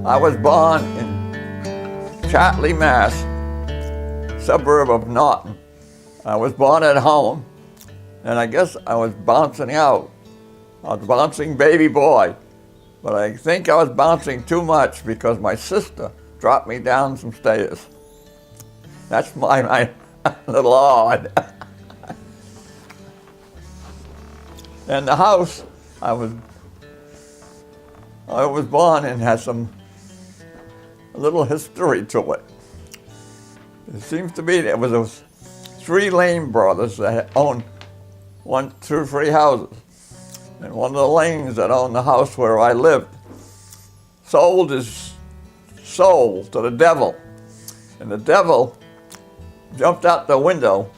I was born in Chartley, Mass, suburb of Norton. I was born at home, and I guess I was bouncing out. I was bouncing baby boy, but I think I was bouncing too much because my sister dropped me down some stairs. That's my little odd. And the house I was born in has a little history to it. It seems to be there was those three Lane brothers that owned 1, 2, 3 houses. And one of the Lanes that owned the house where I lived sold his soul to the devil. And the devil jumped out the window,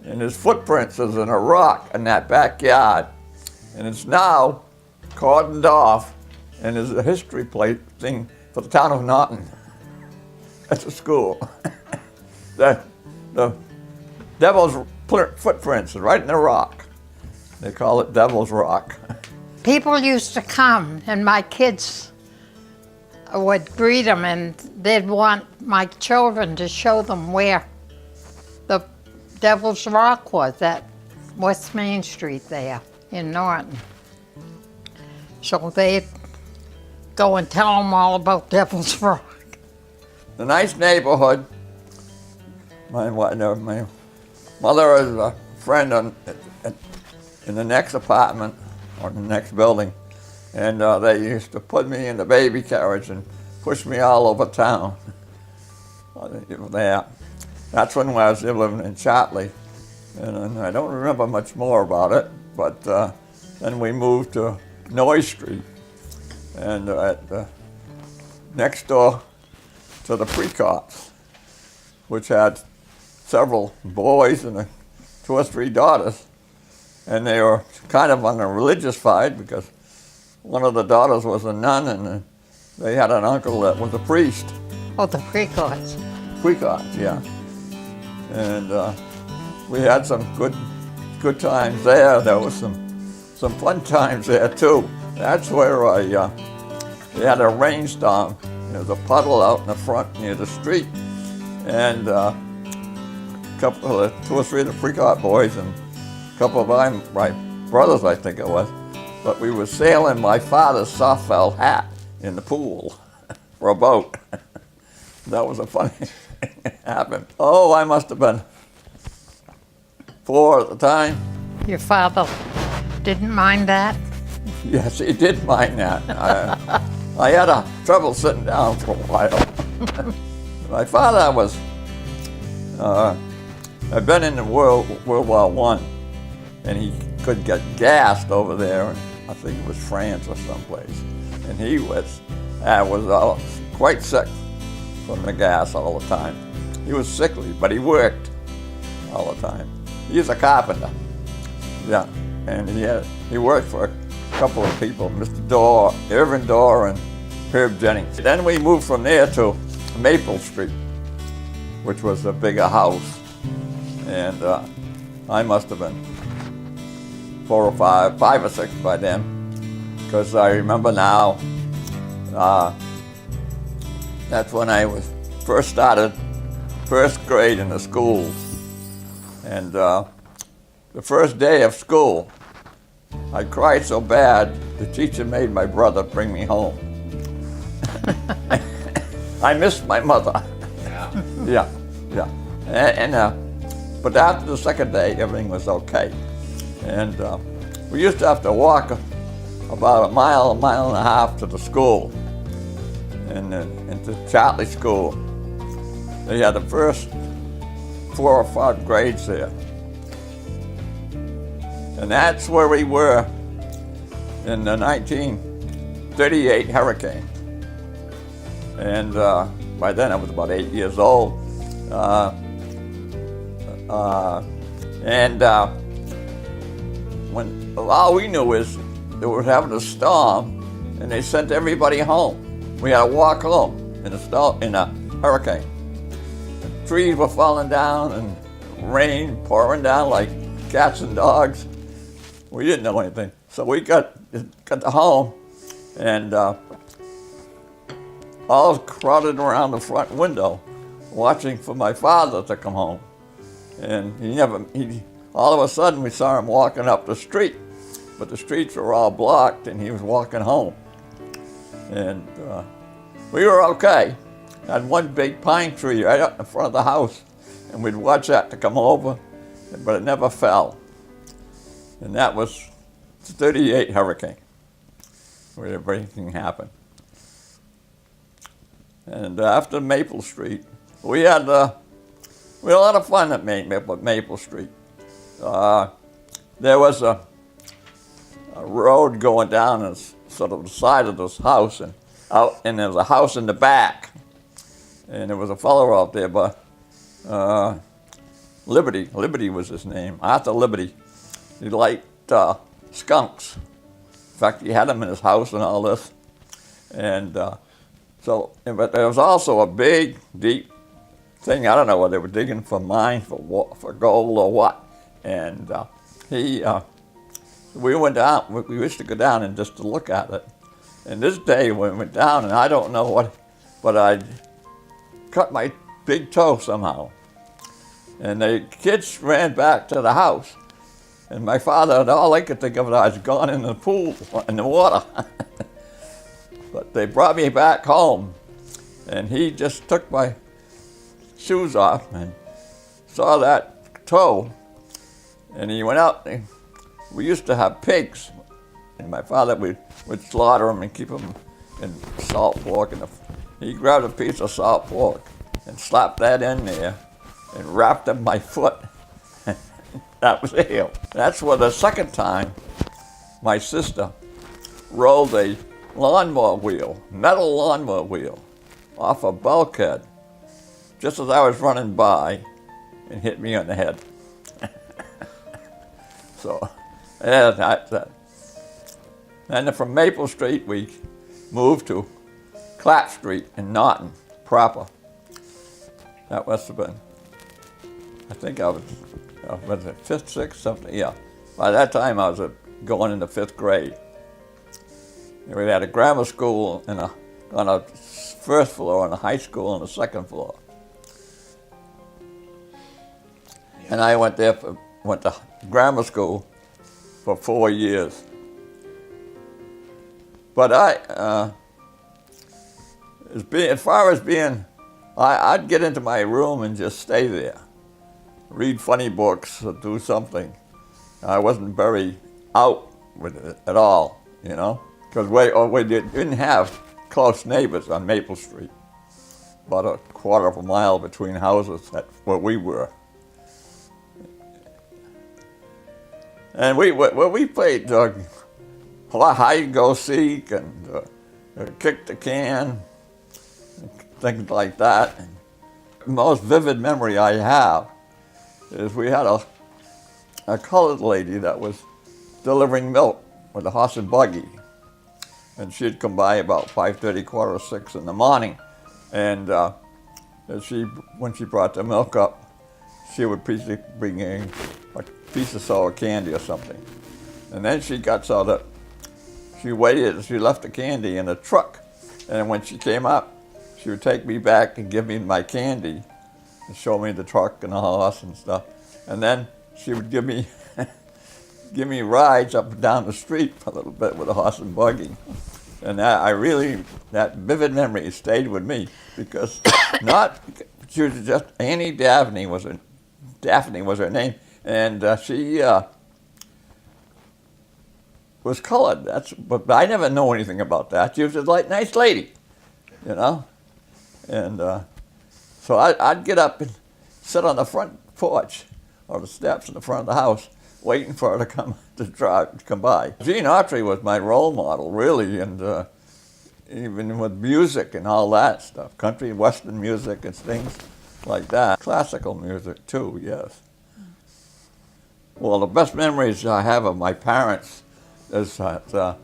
and his footprints is in a rock in that backyard. And it's now cordoned off and is a history plate thing for the town of Norton. It's a school. The devil's footprints are right in the rock. They call it Devil's Rock. People used to come, and my kids would greet them, and they'd want my children to show them where the Devil's Rock was, at West Main Street there in Norton. So they'd go and tell them all about Devil's Rock. The nice neighborhood. My mother is a friend in the next apartment or the next building, and they used to put me in the baby carriage and push me all over town. There. That's when I was living in Chartley, and I don't remember much more about it, but then we moved to Noy Street, and next door to the Precots, which had several boys and 2 or 3 daughters. And they were kind of on the religious side because one of the daughters was a nun, and they had an uncle that was a priest. Oh, the Precots. Precots, yeah. And we had some good times there. There was some fun times there too. That's where they had a rainstorm. There was a puddle out in the front near the street, and a couple of 2 or 3 of the Precot boys and a couple of my brothers, I think it was, but we were sailing my father's soft felt hat in the pool for a boat. That was a funny thing that happened. Oh, I must have been 4 at the time. Your father didn't mind that? Yes, he did mind that. I had trouble sitting down for a while. My father was, had been in the World War I, and he could get gassed over there, and I think it was France or someplace. And he was quite sick from the gas all the time. He was sickly, but he worked all the time. He was a carpenter, yeah, and he worked for a couple of people, Mr. Dorr, Irvin Dorr, and Herb Jennings. Then we moved from there to Maple Street, which was a bigger house, and I must have been 4 or 5 or 6 by then, because I remember now, that's when I first started first grade in the school. And the first day of school, I cried so bad, the teacher made my brother bring me home. I missed my mother. Yeah. But after the second day, everything was okay. And we used to have to walk about a mile and a half to the school, and into Chartley School. They had the first 4 or 5 grades there. And that's where we were in the 1938 hurricane. And by then I was about 8 years old. When all we knew is they were having a storm, and they sent everybody home. We had to walk home in a hurricane. Trees were falling down and rain pouring down like cats and dogs. We didn't know anything. So we got to home, and all crowded around the front window, watching for my father to come home. And all of a sudden we saw him walking up the street, but the streets were all blocked and he was walking home. And we were okay. Had one big pine tree right up in front of the house, and we'd watch that to come over, but it never fell. And that was the 38 hurricane, where everything happened. And after Maple Street, we had a lot of fun at Maple Street. There was a road going down and sort of the side of this house, and there was a house in the back. And there was a fellow out there, but Liberty was his name, Arthur Liberty. He liked skunks. In fact, he had them in his house and all this. And but there was also a big, deep thing. I don't know whether they were digging for mines, for gold or what. And we went down. We used to go down and just to look at it. And this day we went down, and I don't know what, but I cut my big toe somehow. And the kids ran back to the house. And my father, all I could think of, I was gone in the pool, in the water. But they brought me back home, and he just took my shoes off and saw that toe. And he went out, and we used to have pigs. And my father would slaughter them and keep them in salt pork. And he grabbed a piece of salt pork and slapped that in there and wrapped up my foot. That was it. That's where the second time my sister rolled a lawnmower wheel, metal lawnmower wheel, off a bulkhead, just as I was running by, and hit me on the head. So, yeah, that. And then from Maple Street, we moved to Clapp Street in Norton proper. That must have been, I think I was it fifth, sixth, something, yeah. By that time I was going into fifth grade. We had a grammar school on a first floor and a high school on the second floor. And I went to grammar school for 4 years. But I'd get into my room and just stay there, read funny books or do something. I wasn't very out with it at all, you know, because we didn't have close neighbors on Maple Street. About a quarter of a mile between houses where we were. And we played hide and go seek and kick the can, things like that. And the most vivid memory I have is we had a colored lady that was delivering milk with a horse and buggy. And she'd come by about 5:30, 5:45 in the morning. And when she brought the milk up, she would bring in a piece of sour candy or something. And then she got so that she waited, she left the candy in a truck. And when she came up, she would take me back and give me my candy and show me the truck and the horse and stuff. And then she would give me rides up and down the street for a little bit with a horse and buggy. And that vivid memory stayed with me because she was just, Annie Daphne was her name, and she was colored. But I never knew anything about that. She was a nice lady, you know. And so I'd get up and sit on the front porch or the steps in the front of the house, waiting for her to come by. Gene Autry was my role model, really, and even with music and all that stuff, country and western music and things like that. Classical music too, yes. Well, the best memories I have of my parents is that,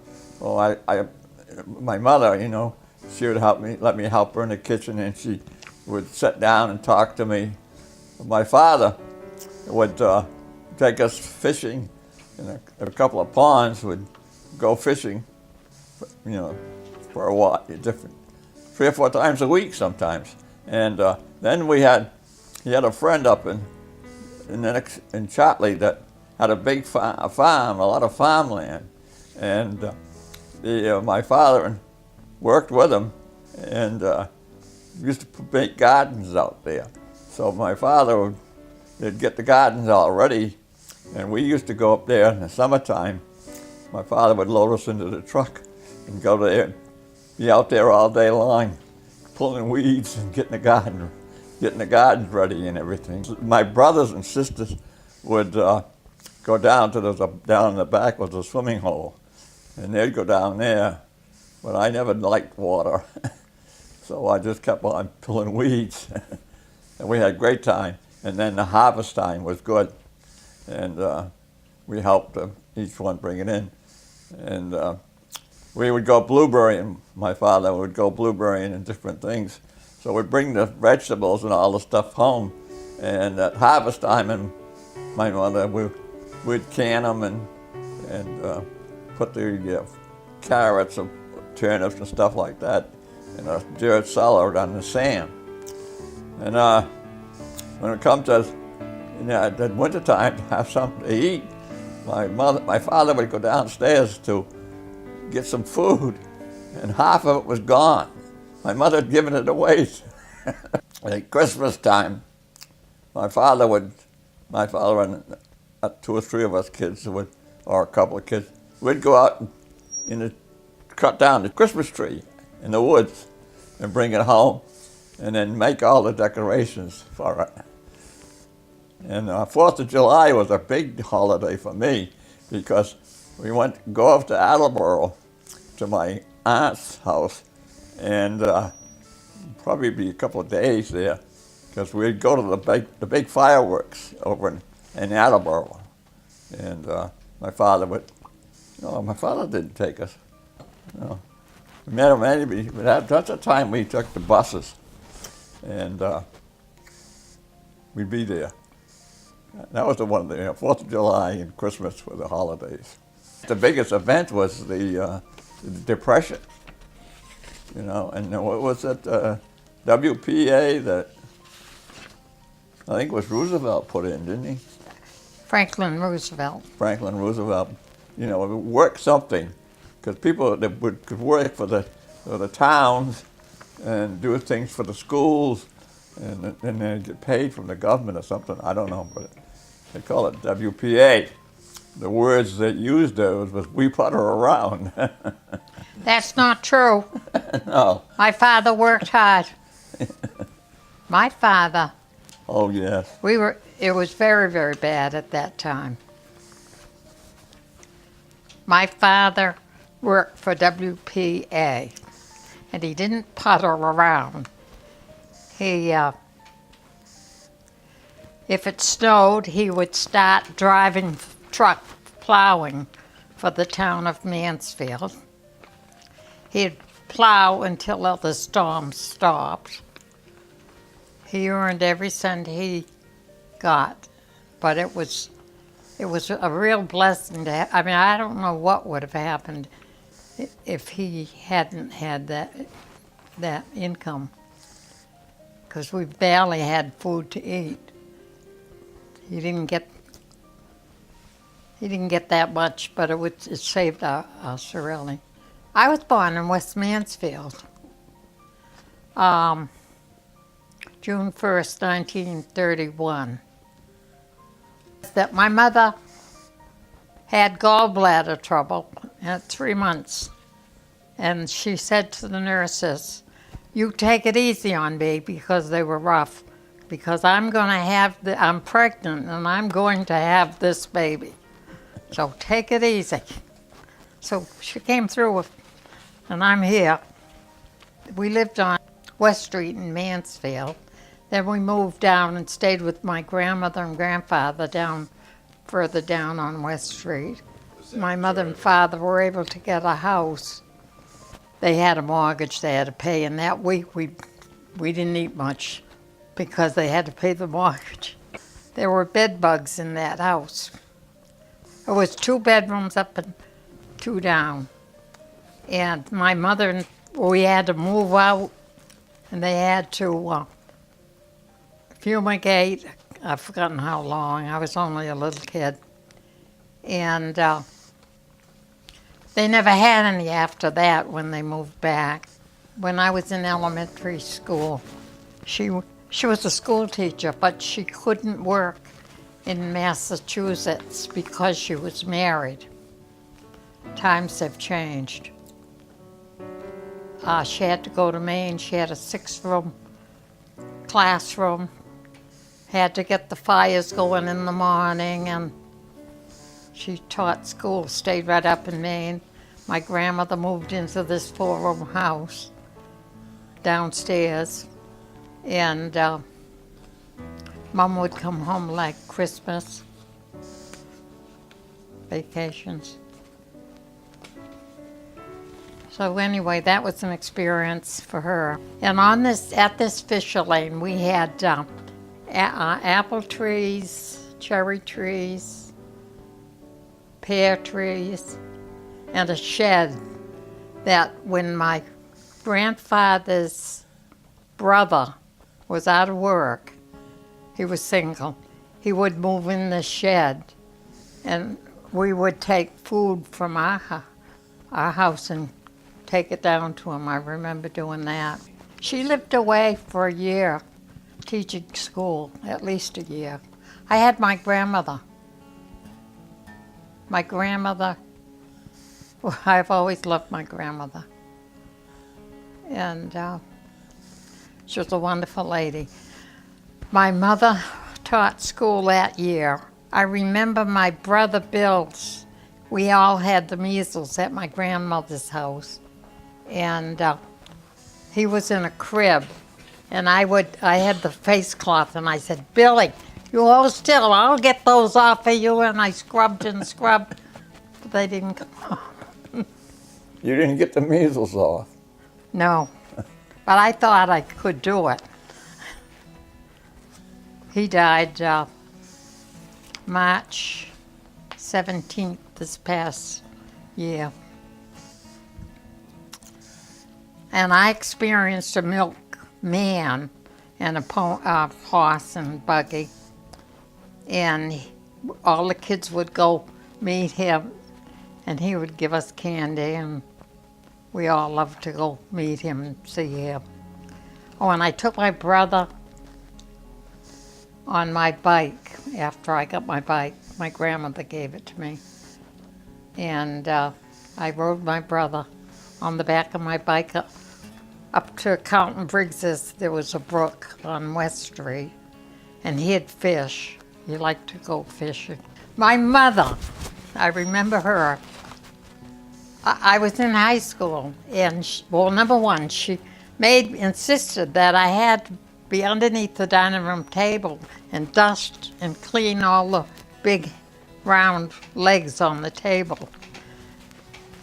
my mother, you know, she would let me help her in the kitchen, and she would sit down and talk to me. My father would take us fishing in a couple of ponds, would go fishing, you know, for a while, 3 or 4 times a week sometimes. And then he had a friend up in Chartley that had a big farm, a lot of farmland. And my father worked with him and used to make gardens out there. So my father would get the gardens all ready, and we used to go up there in the summertime. My father would load us into the truck and go there and be out there all day long, pulling weeds and getting the gardens ready and everything. My brothers and sisters would go down to down in the back was a swimming hole, and they'd go down there, but I never liked water, so I just kept on pulling weeds, and we had a great time. And then the harvest time was good, and we helped each one bring it in, and we would go blueberrying. My father would go blueberrying and different things, so we'd bring the vegetables and all the stuff home, and at harvest time, and my mother we'd can them and put the carrots or turnips and stuff like that in a dirt cellar on the sand. And when it comes to the winter time to have something to eat, my father would go downstairs to get some food, and half of it was gone. My mother had given it away. At Christmas time, my father and 2 or 3 of us kids or a couple of kids, we'd go out and cut down the Christmas tree in the woods and bring it home, and then make all the decorations for it. And 4th of July was a big holiday for me because we go up to Attleboro to my aunt's house, and probably be a couple of days there because we'd go to the big fireworks over in Attleboro. And my father didn't take us. No. That's the time we took the buses, and we'd be there. That was the one, 4th of July and Christmas were the holidays. The biggest event was the Depression, and what was it, WPA that I think it was Roosevelt put in, didn't he? Franklin Roosevelt. Franklin Roosevelt, work something, because people that could work for the towns and do things for the schools, and then get paid from the government or something. I don't know, but they call it WPA. The words that used those was "we putter around." That's not true. No. My father worked hard. My father. Oh yes. It was very, very bad at that time. My father worked for WPA, and he didn't putter around. He, if it snowed, he would start driving truck plowing for the town of Mansfield. He'd plow until the storm stopped. He earned every cent he got, but it was a real blessing to have. I mean, I don't know what would have happened if he hadn't had that income, because we barely had food to eat. He didn't get that much, but it saved us really. I was born in West Mansfield, June 1st, 1931. That my mother had gallbladder trouble at 3 months, and she said to the nurses, "You take it easy on me," because they were rough, because I'm pregnant and I'm going to have this baby. So take it easy. So she came through and I'm here. We lived on West Street in Mansfield. Then we moved down and stayed with my grandmother and grandfather further down on West Street. My mother and father were able to get a house. They had a mortgage they had to pay, and that week we didn't eat much because they had to pay the mortgage. There were bed bugs in that house. It was 2 bedrooms up and 2 down. And my mother, we had to move out and they had to fumigate. I've forgotten how long. I was only a little kid. And they never had any after that when they moved back. When I was in elementary school, she was a school teacher, but she couldn't work in Massachusetts because she was married. Times have changed. She had to go to Maine. She had a 6-room classroom, had to get the fires going in the morning, and she taught school, stayed right up in Maine. My grandmother moved into this 4-room house downstairs, and Mom would come home like Christmas, vacations. So anyway, that was an experience for her. And at this Fisher Lane, we had apple trees, cherry trees, pear trees, and a shed that when my grandfather's brother was out of work, he was single, he would move in the shed, and we would take food from our house and take it down to him. I remember doing that. She lived away for a year, teaching school, at least a year. I had my grandmother. Well, I've always loved my grandmother. And she was a wonderful lady. My mother taught school that year. I remember my brother Bill's. We all had the measles at my grandmother's house. And he was in a crib. And I had the face cloth, and I said, Billy, you hold still, I'll get those off of you. And I scrubbed and scrubbed, but they didn't come off. You didn't get the measles off? No, but I thought I could do it. He died March 17th this past year. And I experienced a milkman and a horse and buggy. And all the kids would go meet him, and he would give us candy, and we all loved to go meet him and see him. Oh, and I took my brother on my bike after I got my bike. My grandmother gave it to me. And I rode my brother on the back of my bike up to Carlton Briggs's. There was a brook on West Street, and he had fish. He liked to go fishing. My mother, I remember her. I was in high school, and number one, she insisted that I had to be underneath the dining room table and dust and clean all the big round legs on the table.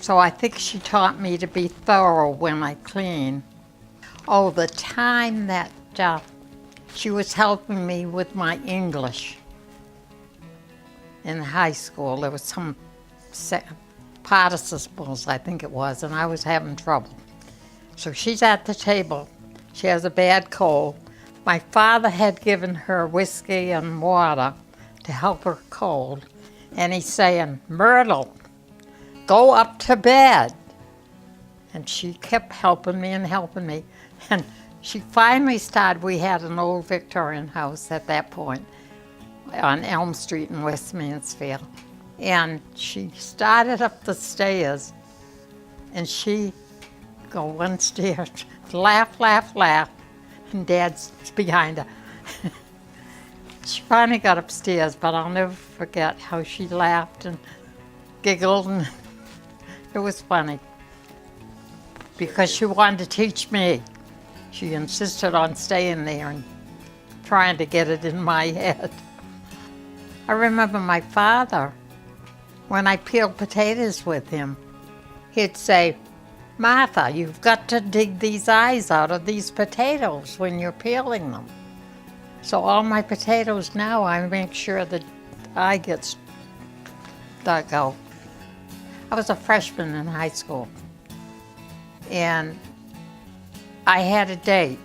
So I think she taught me to be thorough when I clean. Oh, the time that she was helping me with my English in high school, there was some participles, I think it was, and I was having trouble. So she's at the table. She has a bad cold. My father had given her whiskey and water to help her cold, and he's saying, Myrtle, go up to bed. And she kept helping me and helping me. And she finally started, we had an old Victorian house at that point on Elm Street in West Mansfield. And she started up the stairs, and she go one stair, laugh, laugh, laugh, and Dad's behind her. She finally got upstairs, but I'll never forget how she laughed and giggled, and it was funny because she wanted to teach me. She insisted on staying there and trying to get it in my head. I remember my father, when I peeled potatoes with him, he'd say, Martha, you've got to dig these eyes out of these potatoes when you're peeling them. So all my potatoes now, I make sure the eye gets dug out. I was a freshman in high school, and I had a date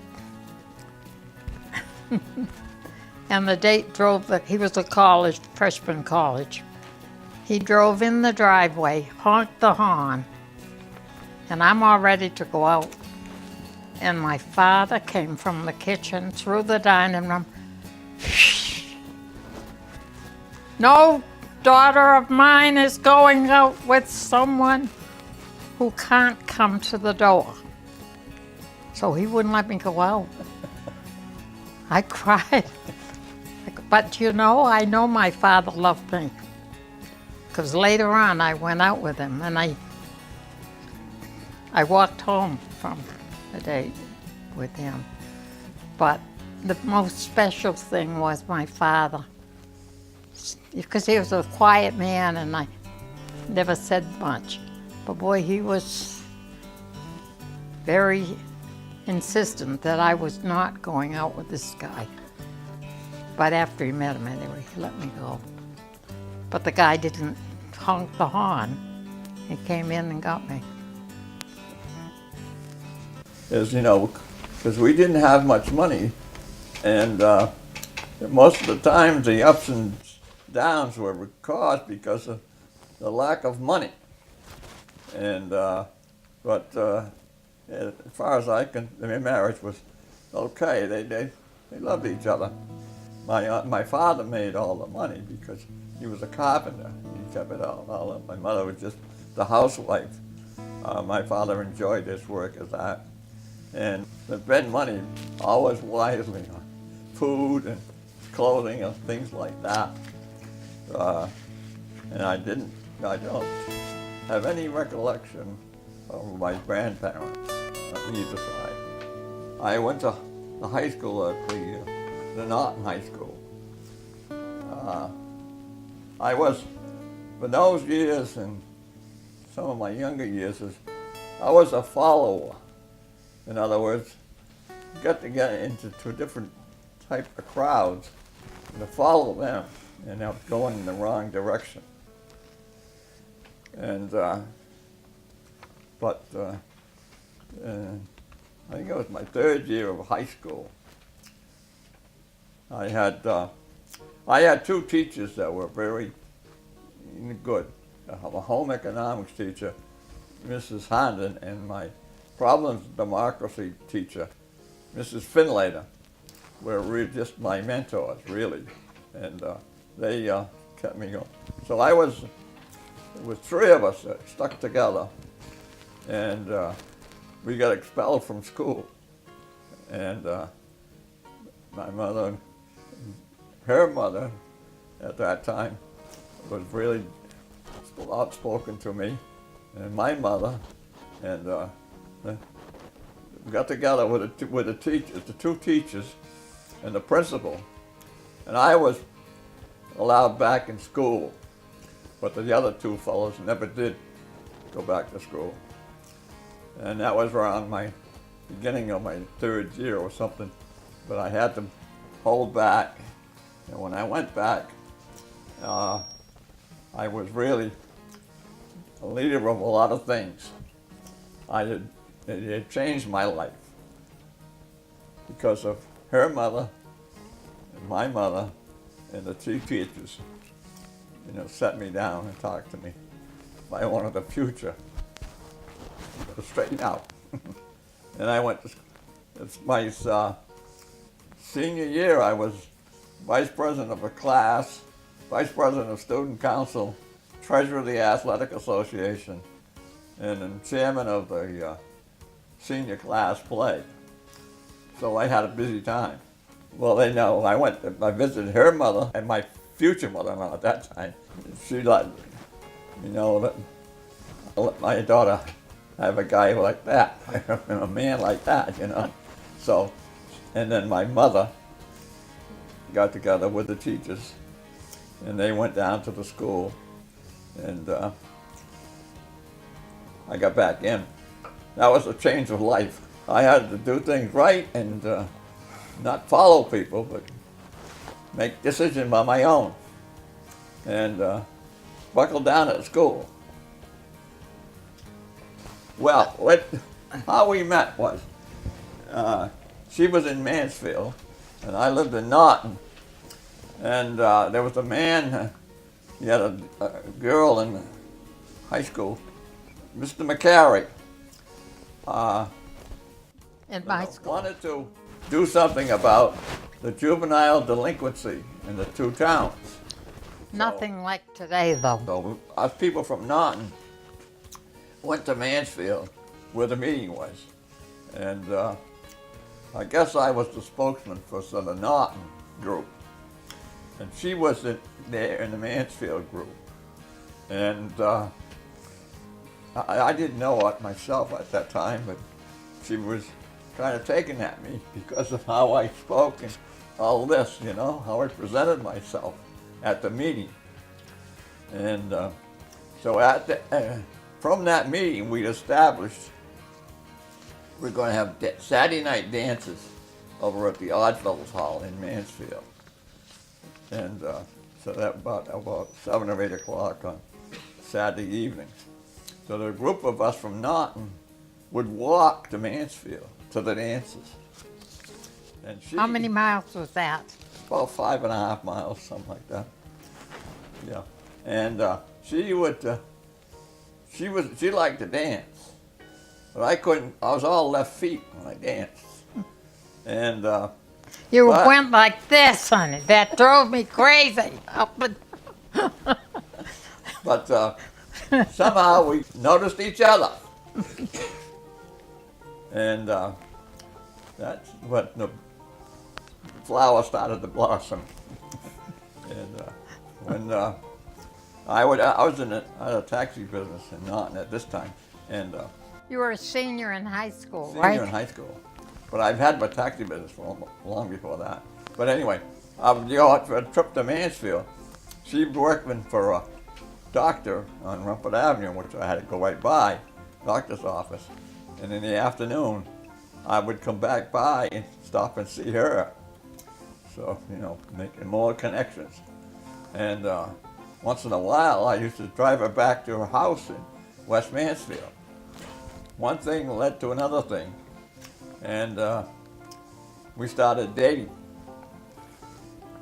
And the date drove, he was a college, freshman college. He drove in the driveway, honked the horn, and I'm all ready to go out. And my father came from the kitchen through the dining room. No daughter of mine is going out with someone who can't come to the door. So he wouldn't let me go out. I cried. But you know, I know my father loved me. Because later on I went out with him and I walked home from the date with him. But the most special thing was my father. Because he was a quiet man and I never said much. But boy, he was very insistent that I was not going out with this guy. But after he met him anyway, he let me go. But the guy didn't honk the horn. He came in and got me. Is, you know, because we didn't have much money, and most of the time the ups and downs were caused because of the lack of money. And but as far as I can, their marriage was okay. They loved each other. My father made all the money because he was a carpenter. He kept it all up. My mother was just the housewife. My father enjoyed his work as that. And they spent money always wisely on food and clothing and things like that. And I don't have any recollection of my grandparents on either side. I went to the high school at the Norton High School. I was, for those years and some of my younger years, I was a follower. In other words, you got to get into two different type of crowds and to follow them, and they're going in the wrong direction. And I think it was my third year of high school. I had two teachers that were very good. A home economics teacher, Mrs. Hondon, and my problems democracy teacher, Mrs. Finlater, were just my mentors, really. And they kept me going. So there was three of us that stuck together, and we got expelled from school. And my mother, her mother at that time, was really outspoken to me, and my mother, and we got together with the teachers, the two teachers, and the principal, and I was allowed back in school, but the other two fellows never did go back to school. And that was around my beginning of my third year or something, but I had to hold back. And when I went back, I was really a leader of a lot of things. It changed my life because of her mother and my mother and the two teachers, set me down and talked to me. I wanted a future to straighten out. And I went to, it's my senior year, I was vice president of a class, vice president of student council, treasurer of the athletic association, and then chairman of the senior class play. So I had a busy time. Well, they know, I visited her mother and my future mother-in-law at that time. She let my daughter have a guy like that, a man like that, So, and then my mother got together with the teachers, and they went down to the school, and I got back in. That was a change of life. I had to do things right and not follow people, but make decisions by my own, and buckle down at school. Well, how we met was, she was in Mansfield, and I lived in Norton. And there was a man, he had a girl in high school, Mr. McCary. In my school. Wanted to do something about the juvenile delinquency in the two towns. Nothing like today, though. So us people from Norton went to Mansfield, where the meeting was. And I guess I was the spokesman for the Norton group. And she was there in the Mansfield group. And I didn't know it myself at that time, but she was kind of taken at me because of how I spoke and all this, you know, how I presented myself at the meeting. And so from that meeting, we established we're going to have Saturday night dances over at the Oddfellows Hall in Mansfield. And so that about 7 or 8 o'clock on Saturday evenings. So the group of us from Norton would walk to Mansfield to the dances. And How many miles was that? About 5.5 miles, something like that. Yeah. And she liked to dance, but I couldn't. I was all left feet when I danced. And You went like this, honey. That drove me crazy. But somehow we noticed each other. And that's what the flower started to blossom. And when I was in a taxi business in Norton at this time. And You were a senior in high school, senior right? in high school. But I've had my taxi business for long before that. But anyway, I would go out for a trip to Mansfield. She was working for a doctor on Rumford Avenue, which I had to go right by, doctor's office. And in the afternoon, I would come back by and stop and see her. So, you know, making more connections. And once in a while, I used to drive her back to her house in West Mansfield. One thing led to another thing. And we started dating.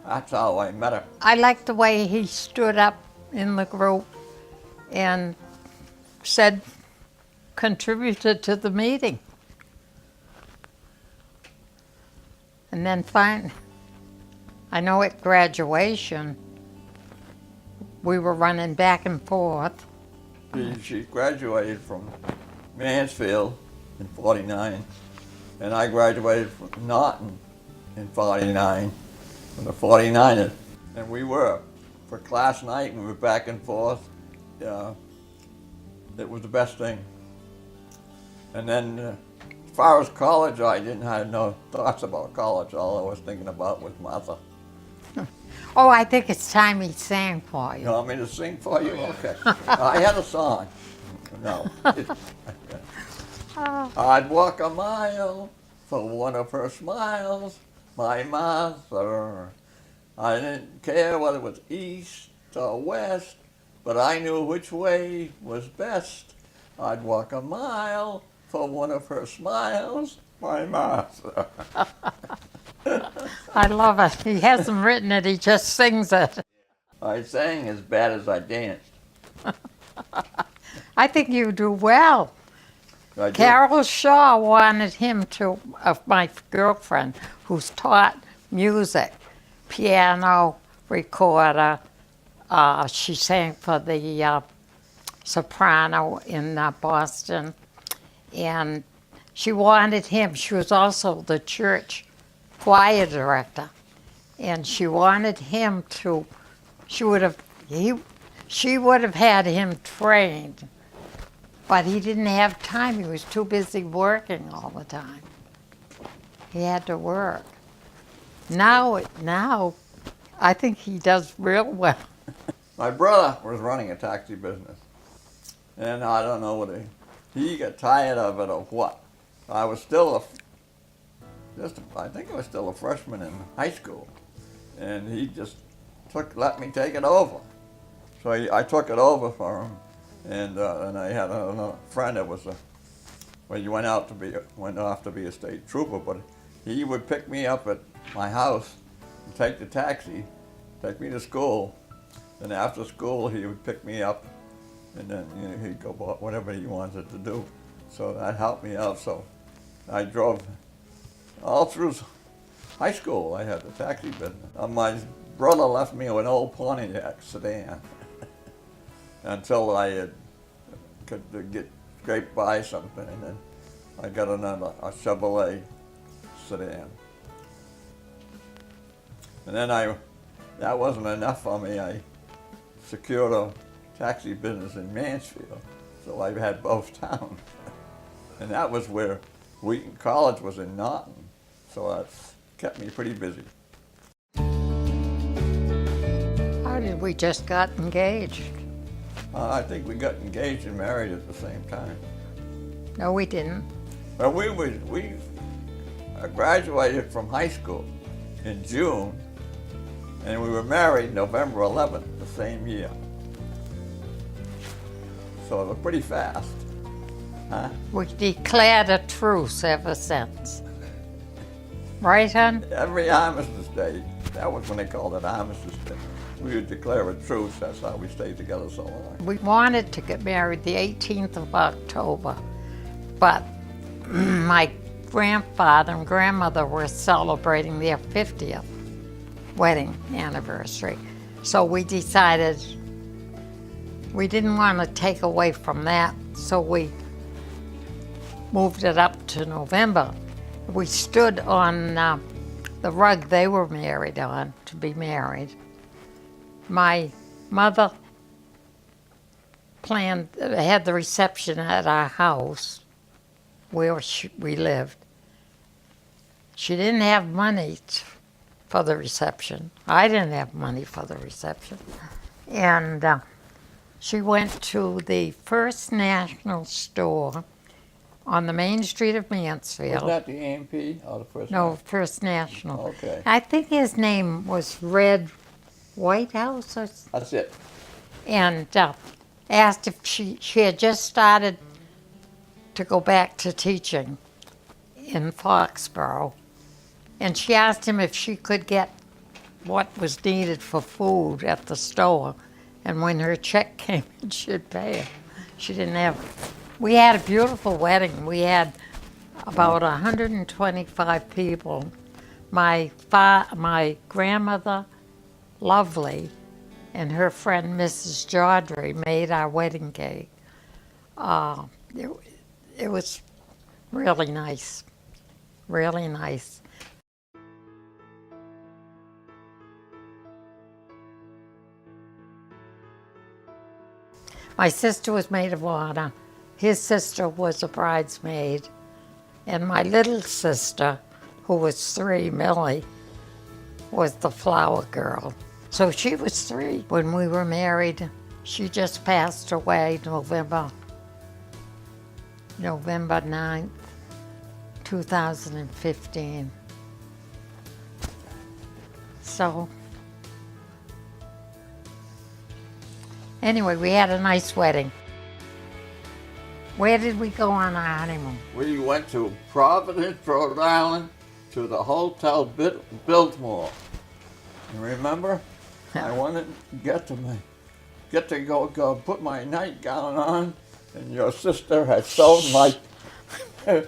That's how I met her. I liked the way he stood up in the group and contributed to the meeting. And then finally, I know at graduation, we were running back and forth. She graduated from Mansfield in '49, and I graduated from Norton in '49, from the 49ers. And we were, for class night, we were back and forth. It was the best thing. And then as far as college, I didn't have no thoughts about college. All I was thinking about was Martha. Oh, I think it's time he sang for You you. want me to sing for you? Okay. I had a song. No. I'd walk a mile for one of her smiles, my Martha. I didn't care whether it was east or west, but I knew which way was best. I'd walk a mile for one of her smiles, my Martha. I love it. He hasn't written it, he just sings it. I sang as bad as I danced. I think you do well. I did. Carol Shaw wanted him to, my girlfriend, who's taught music, piano, recorder. She sang for the soprano in Boston. And she wanted him, she was also the church choir director. And she wanted him to, she would have had him trained. But he didn't have time. He was too busy working all the time. He had to work. Now, I think he does real well. My brother was running a taxi business, and I don't know whether he got tired of it or what. I was still I think I was still a freshman in high school, and he just let me take it over. So I took it over for him. And I had another friend that was he went off to be a state trooper, but he would pick me up at my house and take the taxi, take me to school. Then after school, he would pick me up, and then he'd go about whatever he wanted to do. So that helped me out. So I drove all through high school. I had the taxi business. My brother left me with an old Pontiac sedan until I could scrape by something, and then I got a Chevrolet sedan. And then that wasn't enough for me. I secured a taxi business in Mansfield, so I had both towns. And that was where Wheaton College was in Norton, so that's kept me pretty busy. How did we just got engaged? I think we got engaged and married at the same time. No, we didn't. Well, we graduated from high school in June, and we were married November 11th, the same year. So it was pretty fast, huh? We declared a truce ever since. Right, hon? Every Armistice Day, that was when they called it Armistice Day. We would declare a truce. That's how we stayed together so long. We wanted to get married the 18th of October, but my grandfather and grandmother were celebrating their 50th wedding anniversary. So we decided we didn't want to take away from that, so we moved it up to November. We stood on the rug they were married on to be married. My mother had the reception at our house where we lived. She didn't have money for the reception. I didn't have money for the reception. And she went to the First National store on the main street of Mansfield. Was that the AMP or the First No, National? First National. Okay. I think his name was Red Whitehouse or That's it. and asked if she had just started to go back to teaching in Foxborough. And she asked him if she could get what was needed for food at the store. And when her check came in, she'd pay her. She didn't have. We had a beautiful wedding. We had about 125 people. My grandmother, Lovely, and her friend Mrs. Jawdry made our wedding cake. It was really nice, really nice. My sister was maid of honor. His sister was a bridesmaid. And my little sister, who was 3, Millie, was the flower girl. So she was 3 when we were married. She just passed away November 9th, 2015. So, anyway, we had a nice wedding. Where did we go on our honeymoon? We went to Providence, Rhode Island, to the Hotel Biltmore. You remember? I wanted to get to go put my nightgown on, and your sister had sewn the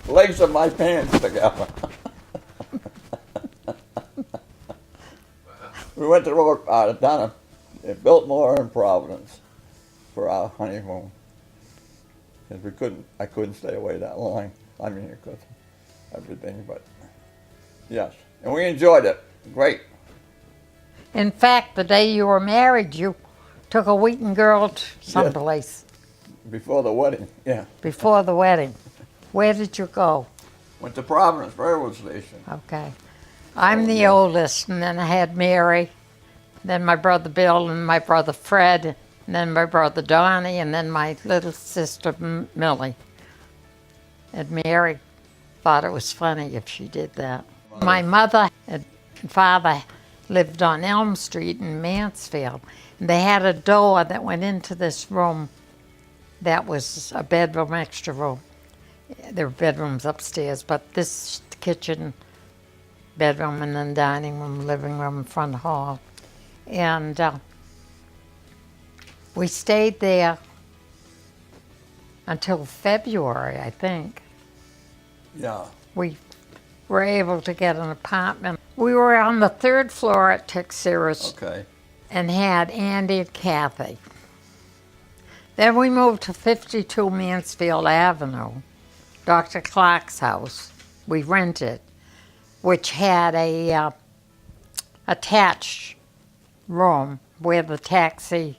legs of my pants together. We went to down at Biltmore in Providence for our honeymoon. Because I couldn't stay away that long. I mean, because everything, but yes. And we enjoyed it. Great. In fact, the day you were married, you took a Wheaton girl to someplace. Before the wedding, yeah. Before the wedding. Where did you go? Went to Providence Railroad Station. Okay. I'm the oldest, and then I had Mary, then my brother Bill, and my brother Fred, and then my brother Donnie, and then my little sister Millie. And Mary thought it was funny if she did that. My mother and father lived on Elm Street in Mansfield. And they had a door that went into this room that was a bedroom, extra room. There were bedrooms upstairs, but this kitchen bedroom and then dining room, living room, front hall. And we stayed there until February, I think. Yeah. We were able to get an apartment. We were on the third floor at Texeris Okay. and had Andy and Kathy. Then we moved to 52 Mansfield Avenue, Dr. Clark's house. We rented, which had a attached room where the taxi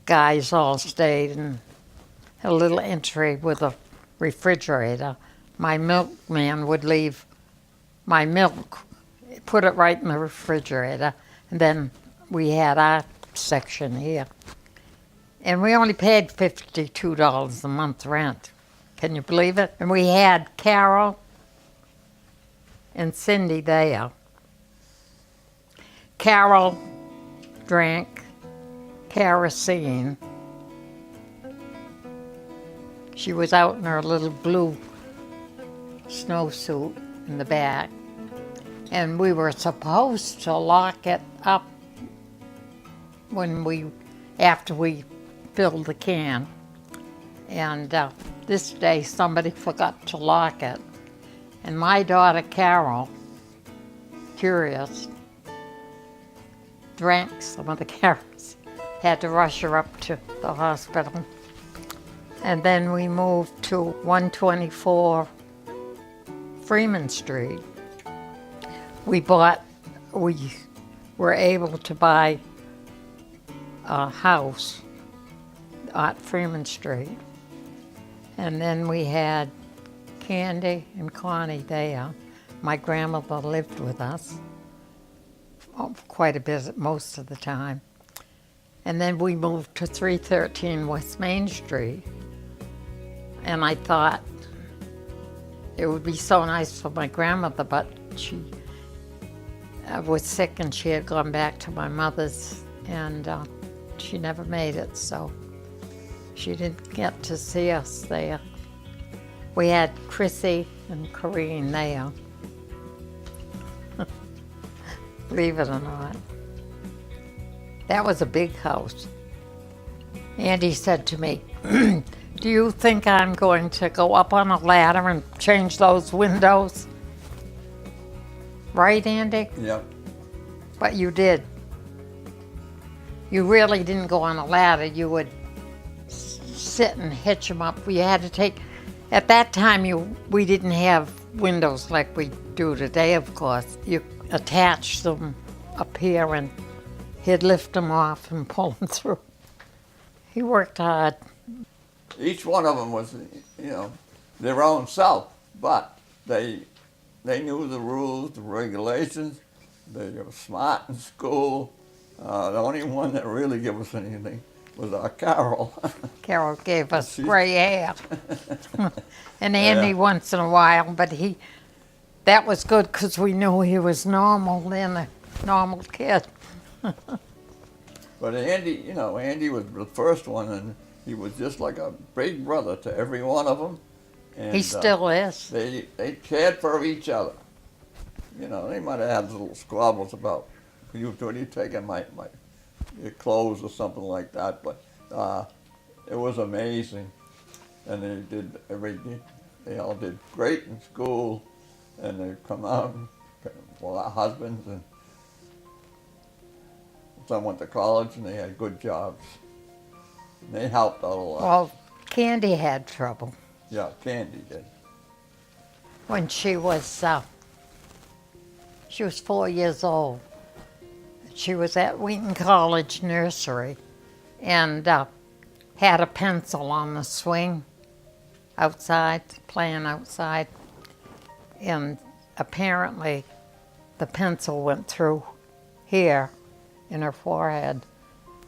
guys all stayed, and a little entry with a refrigerator. My milkman would leave my milk, put it right in the refrigerator, and then we had our section here. And we only paid $52 a month rent. Can you believe it? And we had Carol and Cindy there. Carol drank kerosene. She was out in her little blue snowsuit in the back. And we were supposed to lock it up after we filled the can. And this day somebody forgot to lock it. And my daughter Carol, curious, drank some of the kerosene. Had to rush her up to the hospital. And then we moved to 124 Freeman Street. We were able to buy a house at Freeman Street. And then we had Candy and Connie there. My grandmother lived with us quite a bit, most of the time. And then we moved to 313 West Main Street. And I thought it would be so nice for my grandmother, but she was sick and she had gone back to my mother's, and she never made it, so she didn't get to see us there. We had Chrissy and Corrine there. Believe it or not. That was a big house. Andy said to me, do you think I'm going to go up on a ladder and change those windows? Right, Andy? Yep. But you did. You really didn't go on a ladder. You would sit and hitch them up. We had to take, at that time we didn't have windows like we do today, of course. You attach them up here and he'd lift them off and pull them through. He worked hard. Each one of them was, their own self, but they knew the rules, the regulations. They were smart in school. The only one that really gave us anything was our Carol. Carol gave us gray hair. And Andy once in a while, but that was good because we knew he was normal then, a normal kid. But Andy was the first one, and he was just like a big brother to every one of them. And, he still is. They cared for each other. They might have had little squabbles about, what are you taking your clothes or something like that, but it was amazing. And they did everything. They all did great in school, and they come out, our husbands, and some went to college, and they had good jobs. And they helped out a lot. Well, Candy had trouble. Yeah, Candy did. When she was 4 years old. She was at Wheaton College nursery and had a pencil on the swing outside, playing outside. And apparently the pencil went through here in her forehead,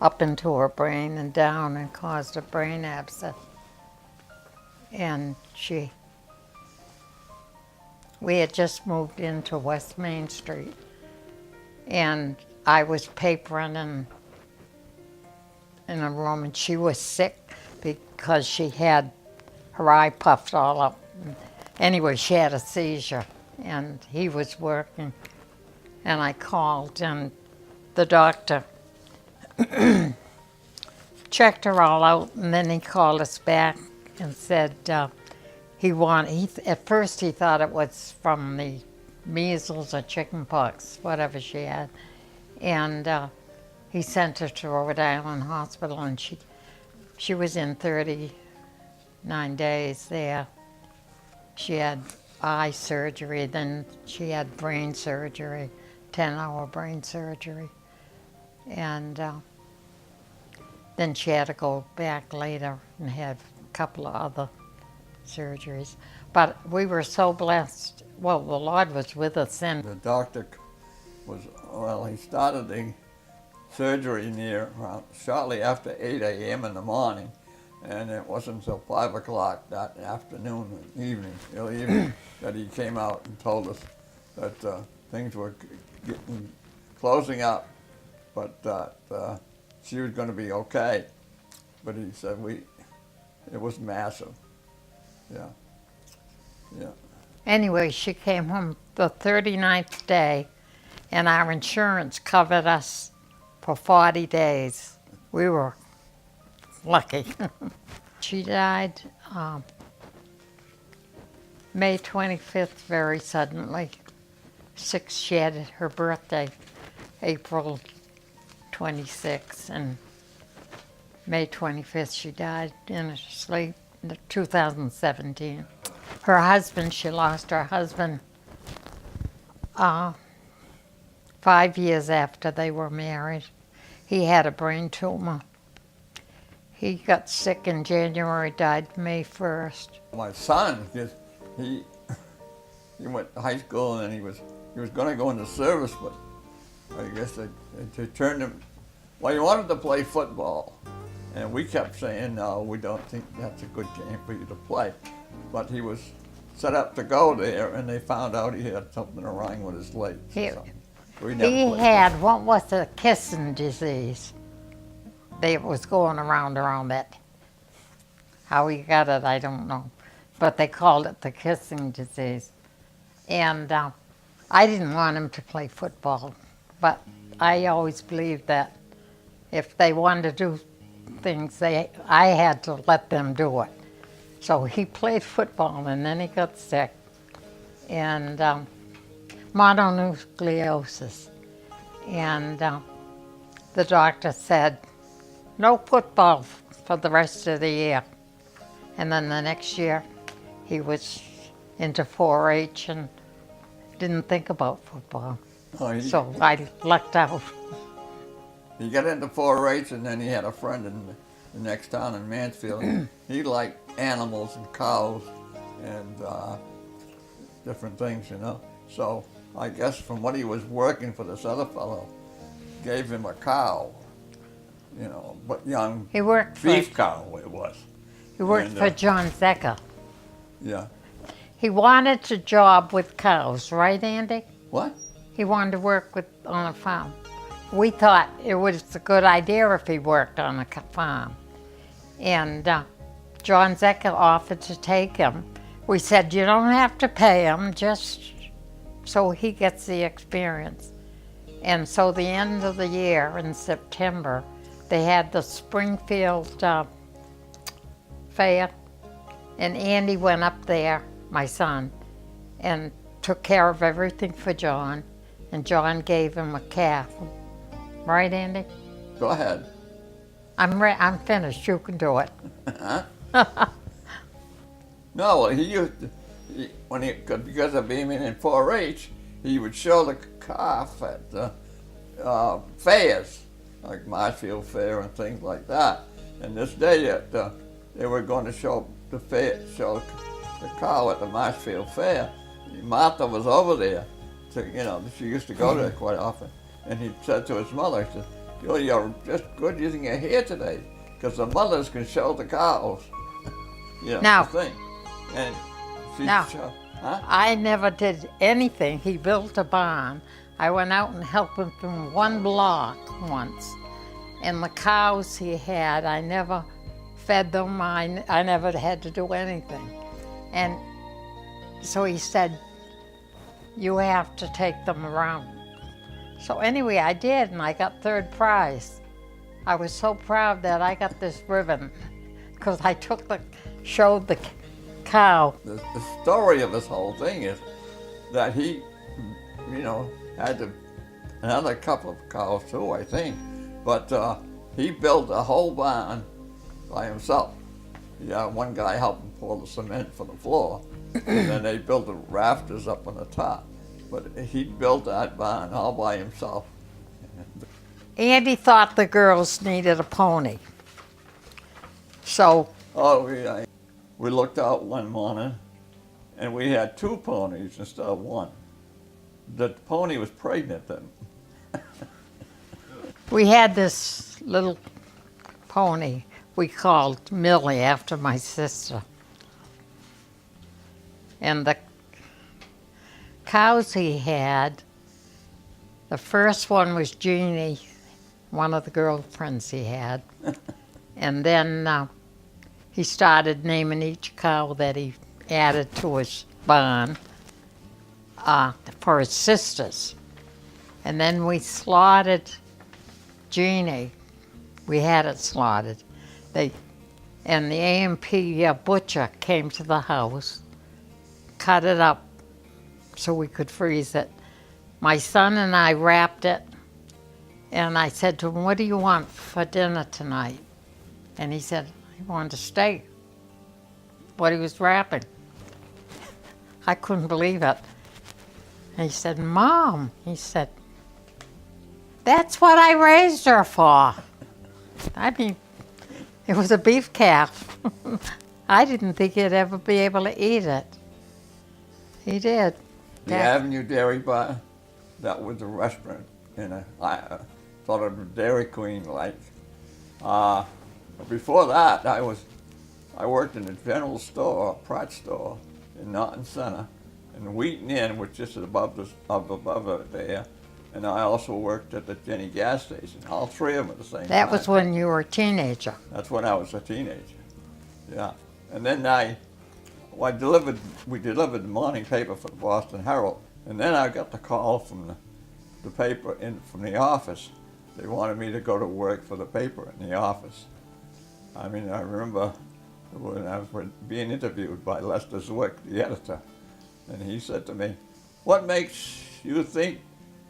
up into her brain and down, and caused a brain abscess. And we had just moved into West Main Street, and I was papering in a room, and she was sick because she had her eye puffed all up. Anyway, she had a seizure, and he was working. And I called, and the doctor checked her all out, and then he called us back and said at first he thought it was from the measles or chickenpox, whatever she had. And he sent her to Rhode Island Hospital, and she was in 39 days there. She had eye surgery, then she had brain surgery, 10-hour brain surgery. And then she had to go back later and have a couple of other surgeries. But we were so blessed. Well, the Lord was with us then. The doctor he started the surgery shortly after 8 a.m. in the morning, and it wasn't until 5 o'clock that afternoon, early evening, that he came out and told us that things were closing up, but that she was going to be okay. But he said it was massive. Yeah. Yeah. Anyway, she came home the 39th day, and our insurance covered us for 40 days. We were lucky. She died May 25th very suddenly. She had her birthday April 26th, and May 25th she died in her sleep in 2017. Her husband, she lost her husband 5 years after they were married. He had a brain tumor. He got sick in January, died May 1st. My son, he went to high school, and he was going to go into service, but I guess they turned him. Well, he wanted to play football, and we kept saying, no, we don't think that's a good game for you to play. But he was set up to go there, and they found out he had something wrong with his legs. He had, what was the kissing disease? It was going around that. How he got it, I don't know. But they called it the kissing disease. And I didn't want him to play football, but I always believed that if they wanted to do things, I had to let them do it. So he played football, and then he got sick. And mononucleosis. And the doctor said, no football for the rest of the year. And then the next year, he was into 4-H and didn't think about football. So I lucked out. He got into 4-H, and then he had a friend in the next town in Mansfield. He liked animals and cows and different things, So I guess from what he was working for this other fellow, gave him a cow, but young he worked beef cow it was. He worked for John Zecker. Yeah. He wanted a job with cows, right, Andy? What? He wanted to work on a farm. We thought it was a good idea if he worked on a farm. And John Zecker offered to take him. We said, you don't have to pay him, just so he gets the experience. And so the end of the year, in September, they had the Springfield fair, and Andy went up there, my son, and took care of everything for John, and John gave him a calf. Right, Andy? Go ahead. I'm finished. You can do it. No, he used to, because of being in 4-H, he would show the calf at fairs, like Marshfield Fair and things like that. And this day, they were going to show the cow at the Marshfield Fair. Martha was over there, she used to go there quite often. And he said to his mother, he said, you're just good using your hair today, because the mothers can show the cows. Now, the thing. And I never did anything. He built a barn. I went out and helped him from one block once. And the cows he had, I never fed them. I never had to do anything. And so he said, you have to take them around. So anyway, I did, and I got third prize. I was so proud that I got this ribbon because I showed the cow. The story of this whole thing is that he, had another couple of cows too, I think. But he built a whole barn by himself. Yeah, one guy helped him pour the cement for the floor, and then they built the rafters up on the top. But he built that barn all by himself. Andy thought the girls needed a pony. So, we looked out one morning, and we had 2 ponies instead of 1. The pony was pregnant then. we had this little pony we called Millie after my sister. And the cows he had, the first one was Jeannie, one of the girlfriends he had. And then he started naming each cow that he added to his barn for his sisters. And then we slaughtered Jeannie. We had it slaughtered. And the A&P butcher came to the house, cut it up so we could freeze it. My son and I wrapped it, and I said to him, "What do you want for dinner tonight?" And he said, "I want a steak." What he was wrapping. I couldn't believe it. And he said, "Mom," he said, "that's what I raised her for." I mean, it was a beef calf. I didn't think he'd ever be able to eat it. He did. The Avenue Dairy Bar, that was a restaurant in a sort of a Dairy Queen like. Before that, I worked in a general store, a Pratt store in Norton Center, and Wheaton Inn, which is above it there. And I also worked at the Jenny gas station. All 3 of them at the same time. That was when you were a teenager. That's when I was a teenager. Yeah. And then we delivered the morning paper for the Boston Herald. And then I got the call from the paper from the office. They wanted me to go to work for the paper in the office. I mean, I remember when I was being interviewed by Lester Zwick, the editor, and he said to me, "What makes you think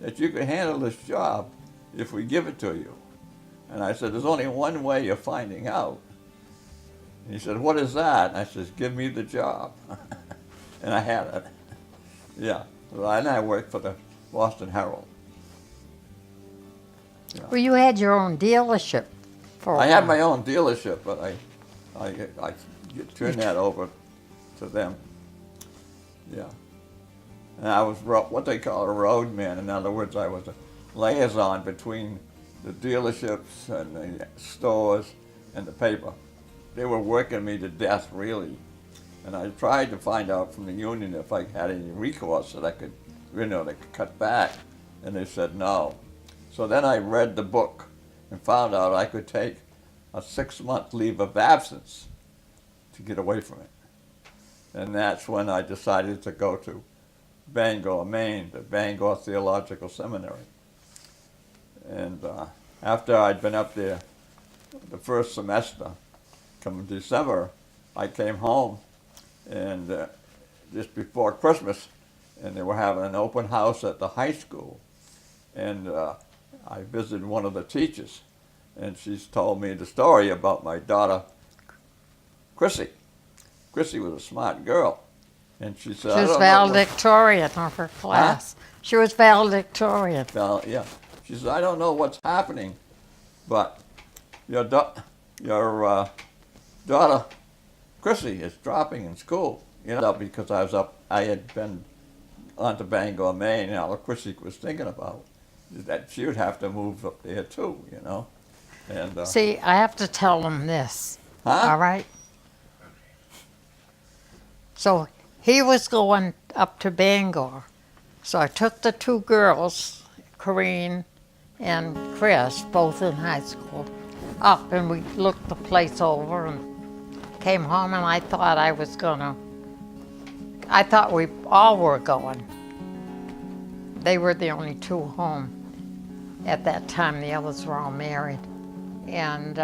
that you can handle this job if we give it to you?" And I said, "There's only one way of finding out." And he said, "What is that?" And I said, "Give me the job." And I had it. Yeah. And I worked for the Boston Herald. Yeah. Well, you had your own dealership for a I had while. my own dealership, but I turned that over to them. Yeah. And I was what they call a roadman. In other words, I was a liaison between the dealerships and the stores and the paper. They were working me to death, really. And I tried to find out from the union if I had any recourse that I could, they could cut back. And they said no. So then I read the book and found out I could take a 6-month leave of absence to get away from it. And that's when I decided to go to Bangor, Maine, the Bangor Theological Seminary. And after I'd been up there the first semester, come December, I came home, and just before Christmas, and they were having an open house at the high school. And I visited one of the teachers, and she's told me the story about my daughter, Chrissy. Chrissy was a smart girl. And she said, She was valedictorian of her class. Huh? She was valedictorian. Yeah. She said, "I don't know what's happening, but your daughter, Chrissy, is dropping in school." Because I had been on to Bangor, Maine, and all Chrissy was thinking about is that she would have to move up there too, And See, I have to tell them this, Huh? all right? So he was going up to Bangor. So I took the 2 girls, Corrine and Chris, both in high school, up, and we looked the place over and came home, and I thought we all were going. they were the only two home at that time. The others were all married. And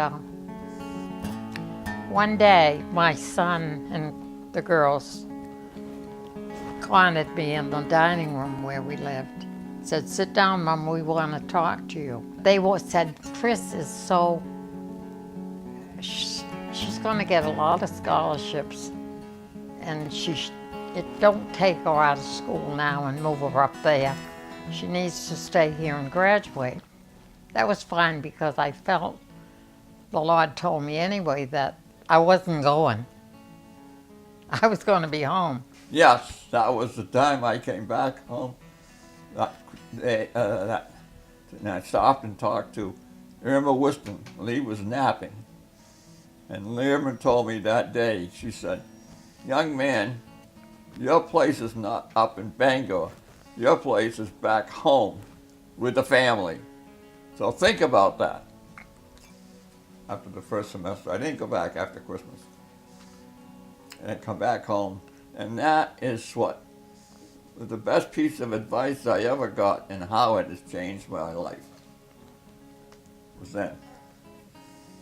one day, my son and the girls cornered me in the dining room where we lived. Said, "Sit down, Mom, we want to talk to you." They said, "Chris is so, she's going to get a lot of scholarships, and it don't take her out of school now and move her up there. She needs to stay here and graduate." That was fine because I felt the Lord told me anyway that I wasn't going. I was going to be home. Yes, that was the time I came back home. And I stopped and talked to Irma Whiston. Lee was napping. And Irma told me that day, she said, "Young man, your place is not up in Bangor. Your place is back home with the family. So think about that." After the first semester, I didn't go back after Christmas. And I come back home, and that is what was the best piece of advice I ever got, and how it has changed my life. Was then.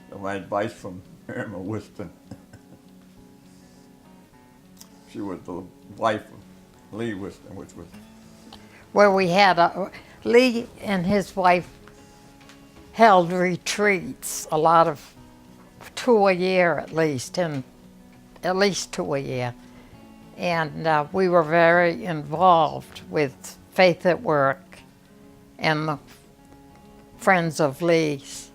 So my advice from Irma Whiston. She was the wife of Lee Whiston, which was... Where we had, Lee and his wife held retreats, a lot of 2 a year at least, and at least 2 a year. And we were very involved with Faith at Work and the Friends of Lee's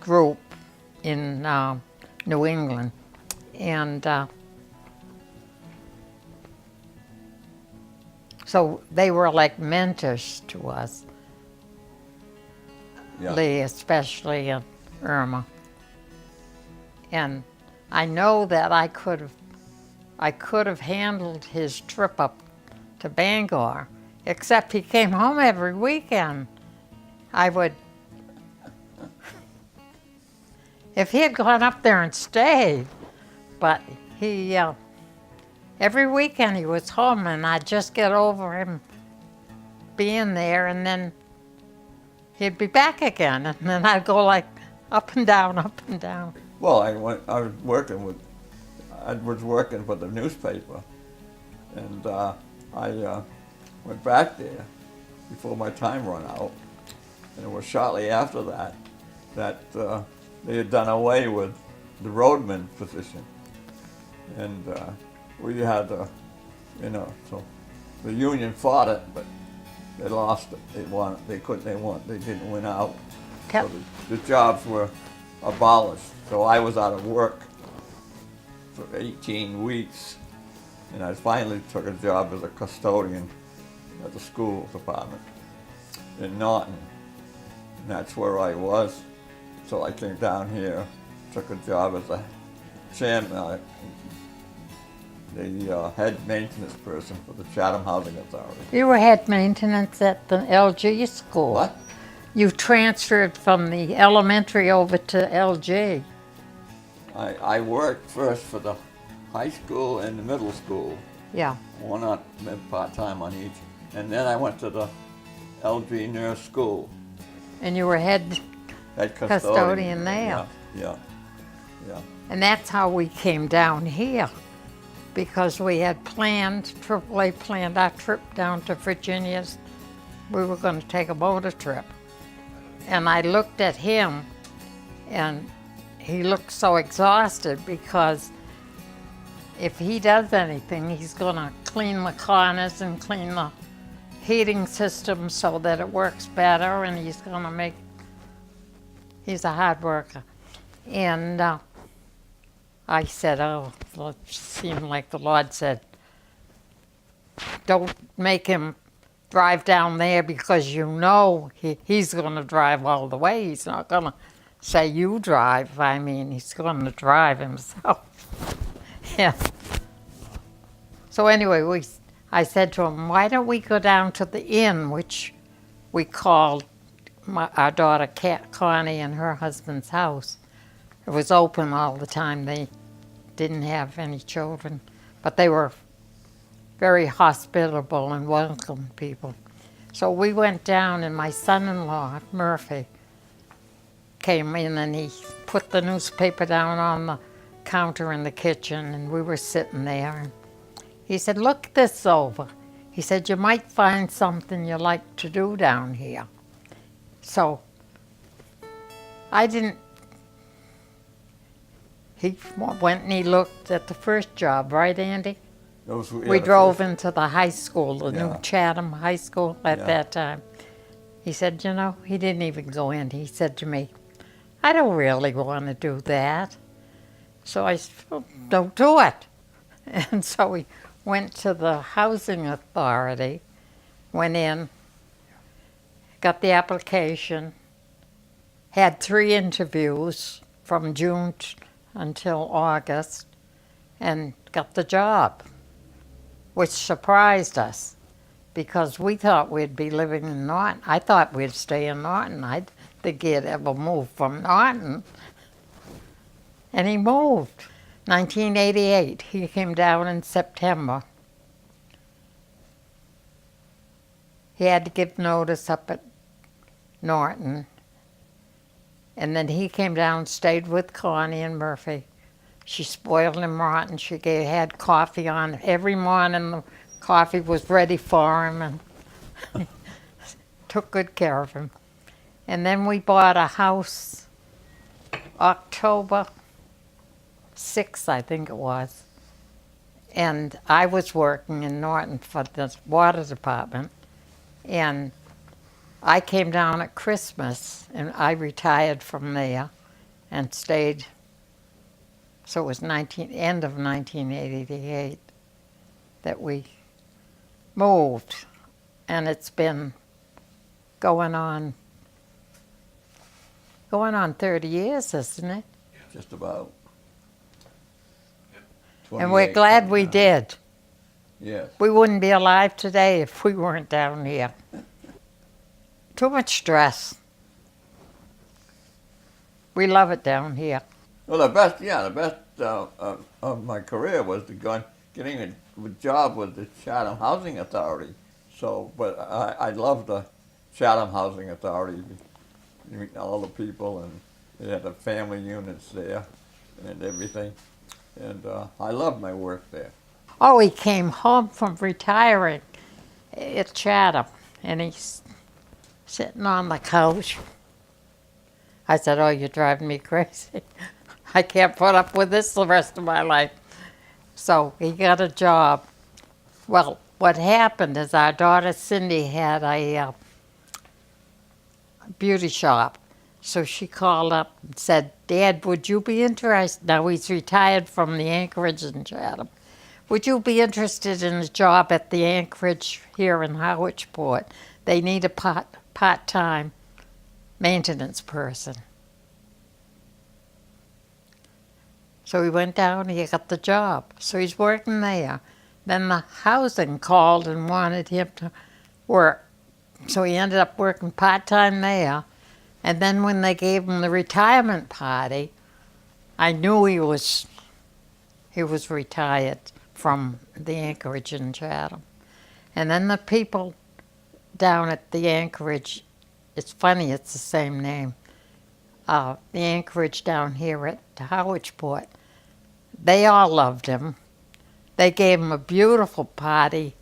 group in New England. And so they were like mentors to us. Yeah. Lee especially, and Irma. And I know that I could have handled his trip up to Bangor, except he came home every weekend. I would, if he had gone up there and stayed, but he, every weekend he was home, and I'd just get over him being there, and then he'd be back again, and then I'd go like up and down, up and down. Well, I was working for the newspaper, and I went back there before my time ran out, and it was shortly after that they had done away with the roadman position, and we had so the union fought it, but they lost it. They didn't win out. So the jobs were abolished. So I was out of work for 18 weeks, and I finally took a job as a custodian at the school department in Norton. And that's where I was. So I came down here, took a job as a chairman, the head maintenance person for the Chatham Housing Authority. You were head maintenance at the LG school. What? You transferred from the elementary over to LG. I worked first for the high school and the middle school. Yeah. One on part-time on each. And then I went to the LG nurse school. And you were head custodian there. Yeah. And that's how we came down here, because we had AAA planned our trip down to Virginia. We were going to take a motor trip. And I looked at him, and he looked so exhausted, because if he does anything, he's going to clean the corners and clean the heating system so that it works better, and he's a hard worker. And I said, oh, it seemed like the Lord said, don't make him drive down there, because you know he's going to drive all the way. He's not going to say you drive. I mean, he's going to drive himself. Yeah. So anyway, I said to him, why don't we go down to the inn, which we called our daughter Connie and her husband's house. It was open all the time. They didn't have any children, but they were very hospitable and welcomed people. So we went down, and my son-in-law, Murphy, came in and he put the newspaper down on the counter in the kitchen, and we were sitting there. And he said, "Look this over." He said, "You might find something you like to do down here." So I didn't. He went and he looked at the first job, right, Andy? We drove into the high school, the new Chatham High School at that time. He said, you know, he didn't even go in. He said to me, "I don't really want to do that." So I said, "Well, don't do it." And so we went to the housing authority, went in, got the application, had 3 interviews from June until August, and got the job, which surprised us because we thought we'd be living in Norton. I thought we'd stay in Norton. I didn't think he'd ever move from Norton. And he moved. 1988, he came down in September. He had to give notice up at Norton. And then he came down, stayed with Connie and Murphy. She spoiled him rotten. She had coffee on every morning. The coffee was ready for him, and took good care of him. And then we bought a house October 6th, I think it was. And I was working in Norton for the water department. And I came down at Christmas, and I retired from there and stayed. So it was end of 1988 that we moved, and it's been going on 30 years, isn't it? Just about. And we're glad we did. Yes. We wouldn't be alive today if we weren't down here. Too much stress. We love it down here. Well, the best of my career was getting a job with the Chatham Housing Authority. So, but I love the Chatham Housing Authority. You meet all the people, and they had the family units there and everything. And I love my work there. Oh, he came home from retiring at Chatham, and he's sitting on the couch. I said, "Oh, you're driving me crazy. I can't put up with this the rest of my life." So he got a job. Well, what happened is our daughter Cindy had a beauty shop. So she called up and said, "Dad, would you be interested?" Now he's retired from the Anchorage in Chatham. "Would you be interested in a job at the Anchorage here in Howardsport? They need a part-time maintenance person." So he went down, he got the job. So he's working there. Then the housing called and wanted him to work. So he ended up working part-time there. And then when they gave him the retirement party, I knew he was retired from the Anchorage in Chatham. And then the people down at the Anchorage, it's funny, it's the same name, the Anchorage down here at Howardsport, they all loved him. They gave him a beautiful party,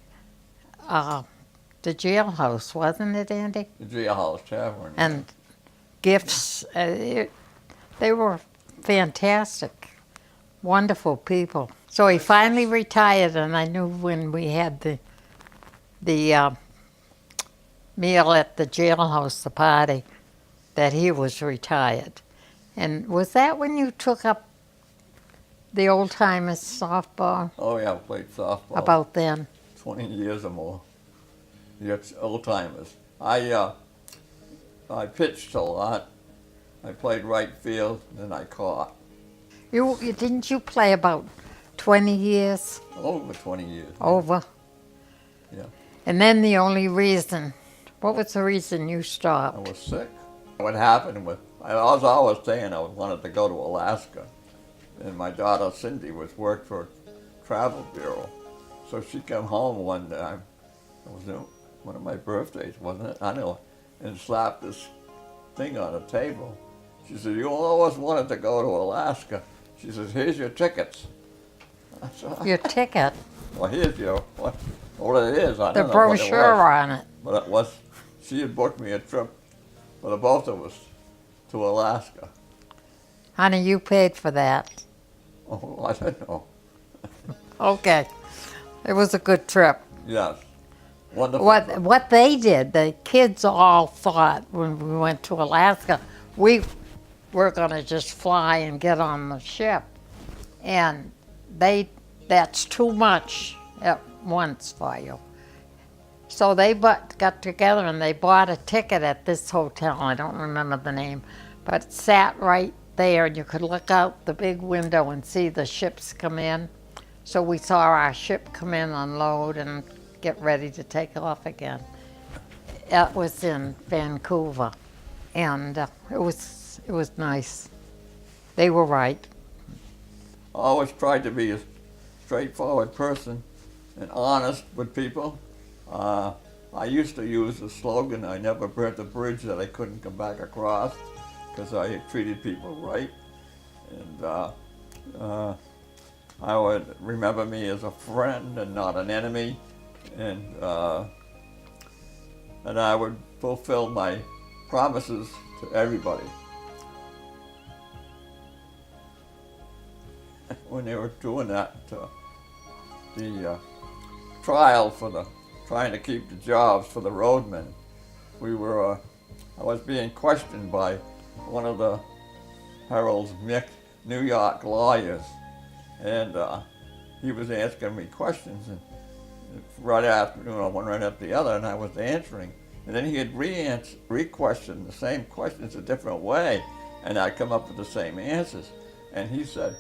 the jailhouse, wasn't it, Andy? The jailhouse tavern. And gifts. They were fantastic, wonderful people. So he finally retired, and I knew when we had the meal at the jailhouse, the party, that he was retired. And was that when you took up the old-timers softball? Oh yeah, I played softball. About then? 20 years or more. The old-timers. I pitched a lot. I played right field, and I caught. Didn't you play about 20 years? Over 20 years. Over? Yeah. And then the only reason, what was the reason you stopped? I was sick. What happened was, I was always saying I wanted to go to Alaska. And my daughter Cindy worked for a travel bureau. So she came home one time, it was one of my birthdays, wasn't it? I know, and slapped this thing on the table. She said, "You always wanted to go to Alaska." She says, "Here's your tickets." I said, Your ticket, "Well, here's your, what it is, I the don't know what it brochure was." on it. But it was, she had booked me a trip for the both of us to Alaska. Honey, you paid for that. Oh, I don't know. Okay. It was a good trip. Yes, wonderful. What they did, the kids all thought when we went to Alaska, we were going to just fly and get on the ship. And that's too much at once for you. So they got together and they bought a ticket at this hotel. I don't remember the name, but it sat right there and you could look out the big window and see the ships come in. So we saw our ship come in, unload, and get ready to take off again. It was in Vancouver, and it was nice. They were right. I always tried to be a straightforward person and honest with people. I used to use the slogan, "I never burnt a bridge that I couldn't come back across," because I treated people right. And I would remember me as a friend and not an enemy, and I would fulfill my promises to everybody. When they were doing that, the trial for trying to keep the jobs for the roadmen, I was being questioned by one of the Herald's New York lawyers, and he was asking me questions, and right after, one right after the other, and I was answering, and then he had re-questioned the same questions a different way, and I'd come up with the same answers, and he said,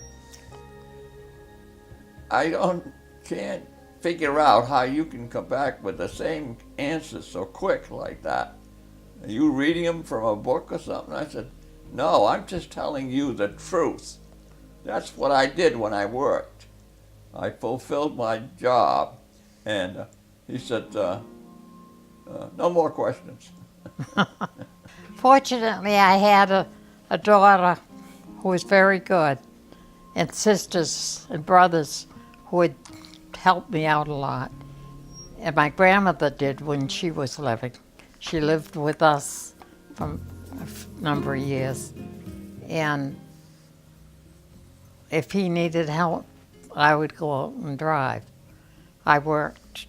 can't figure out how you can come back with the same answers so quick like that. Are you reading them from a book or something? I said, "No, I'm just telling you the truth. That's what I did when I worked. I fulfilled my job." And he said, "No more questions." Fortunately, I had a daughter who was very good, and sisters and brothers who would help me out a lot. And my grandmother did when she was living. She lived with us for a number of years. And if he needed help, I would go out and drive. I worked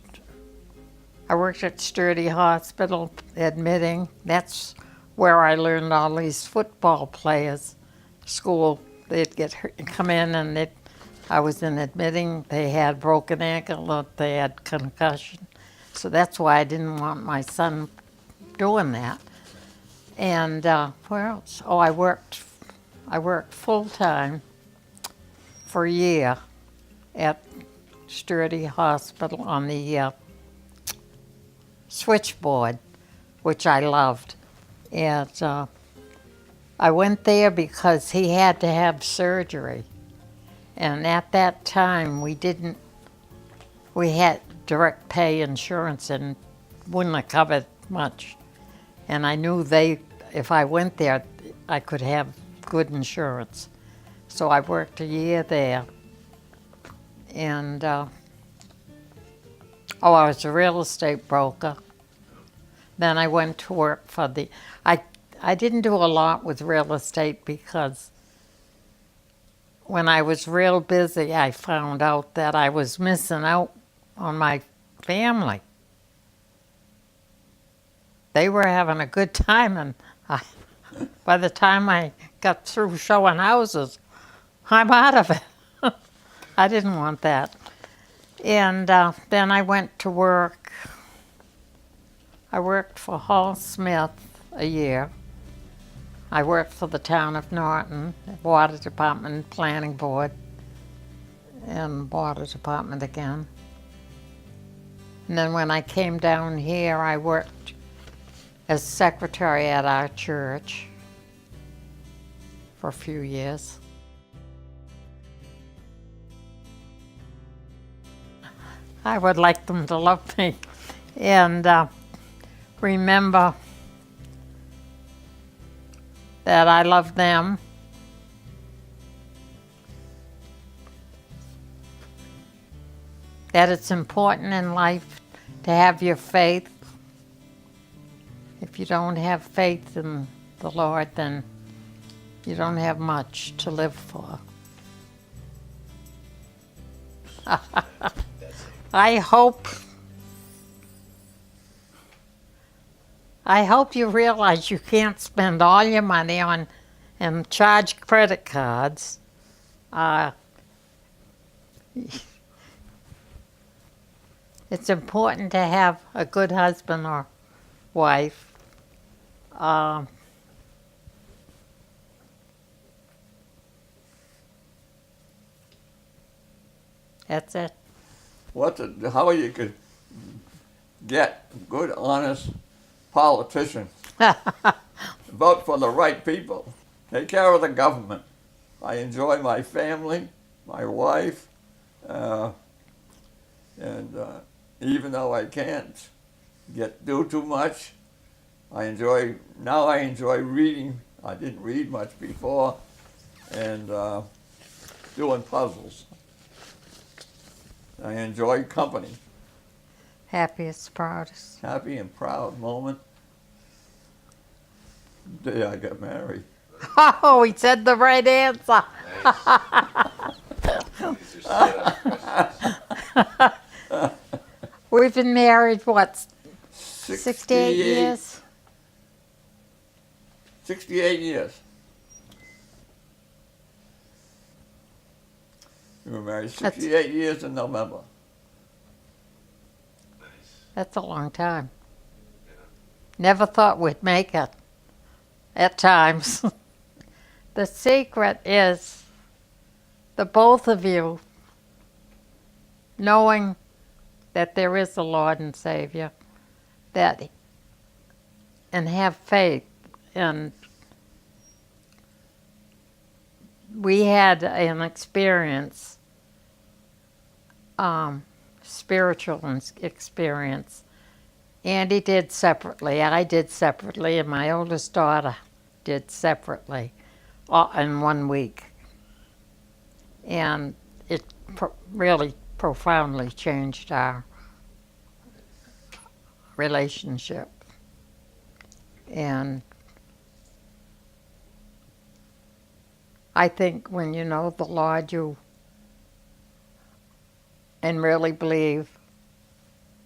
at Sturdy Hospital, admitting. That's where I learned all these football players. School, they'd come in and I was in admitting. They had broken ankle, or they had concussion. So that's why I didn't want my son doing that. And where else? Oh, I worked full time for a year at Sturdy Hospital on the switchboard, which I loved. And I went there because he had to have surgery. And at that time, we had direct pay insurance and wouldn't have covered much. And I knew if I went there, I could have good insurance. So I worked a year there. And, I was a real estate broker. Then I went to work for I didn't do a lot with real estate because when I was real busy, I found out that I was missing out on my family. They were having a good time, and by the time I got through showing houses, I'm out of it. I didn't want that. And then I went to work. I worked for Hall Smith a year. I worked for the town of Norton, Water Department, Planning Board, and Water Department again. And then when I came down here, I worked as secretary at our church for a few years. I would like them to love me and remember that I love them. That it's important in life to have your faith. If you don't have faith in the Lord, then you don't have much to live for. I hope you realize you can't spend all your money on and charge credit cards. It's important to have a good husband or wife. That's it. How you could get good, honest politicians? Vote for the right people. Take care of the government. I enjoy my family, my wife, and even though I can't do too much, I enjoy reading. I didn't read much before, and doing puzzles. I enjoy company. Happiest, proudest. Happy and proud moment. The day I got married. Oh, he said the right answer. These are questions. We've been married, what, 68 68 years? 68 years. We were married 68 years in November. Nice. That's a long time. Yeah. Never thought we'd make it at times. The secret is the both of you knowing that there is a Lord and Savior, and have faith. And we had an experience, spiritual experience. Andy did separately, I did separately, and my oldest daughter did separately in 1 week. And it really profoundly changed our relationship. And I think when you know the Lord, and really believe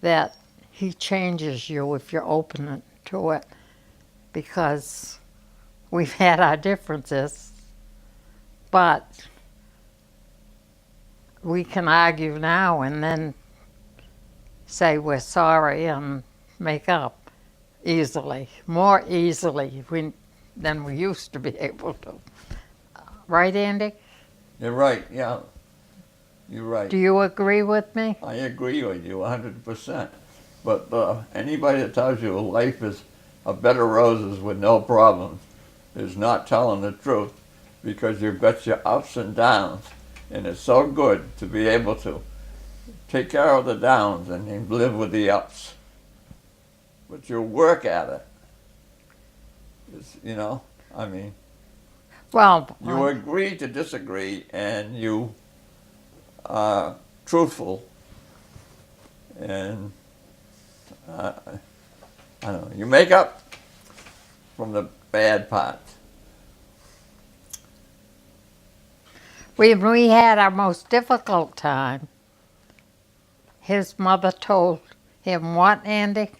that He changes you if you're open to it, because we've had our differences, but we can argue now and then say we're sorry and make up easily, more easily than we used to be able to. Right, Andy? You're right, yeah. You're right. Do you agree with me? I agree with you 100%. But anybody that tells you life is a bed of roses with no problems is not telling the truth, because you've got your ups and downs, and it's so good to be able to take care of the downs and live with the ups. But you work at it. It's, Well, you agree to disagree, and you are truthful, and I don't know, you make up from the bad parts. when we had our most difficult time, his mother told him what, Andy?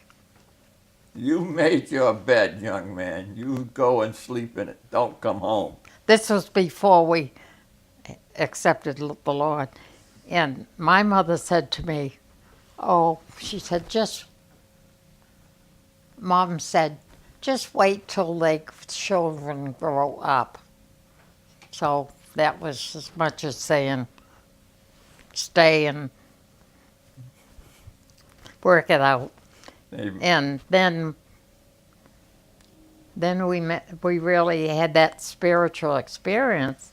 You made your bed, young man. You go and sleep in it. Don't come home. This was before we accepted the Lord. And my mother said to me, she said, Mom said, just wait till the children grow up. So that was as much as saying, stay and work it out. And then we really had that spiritual experience,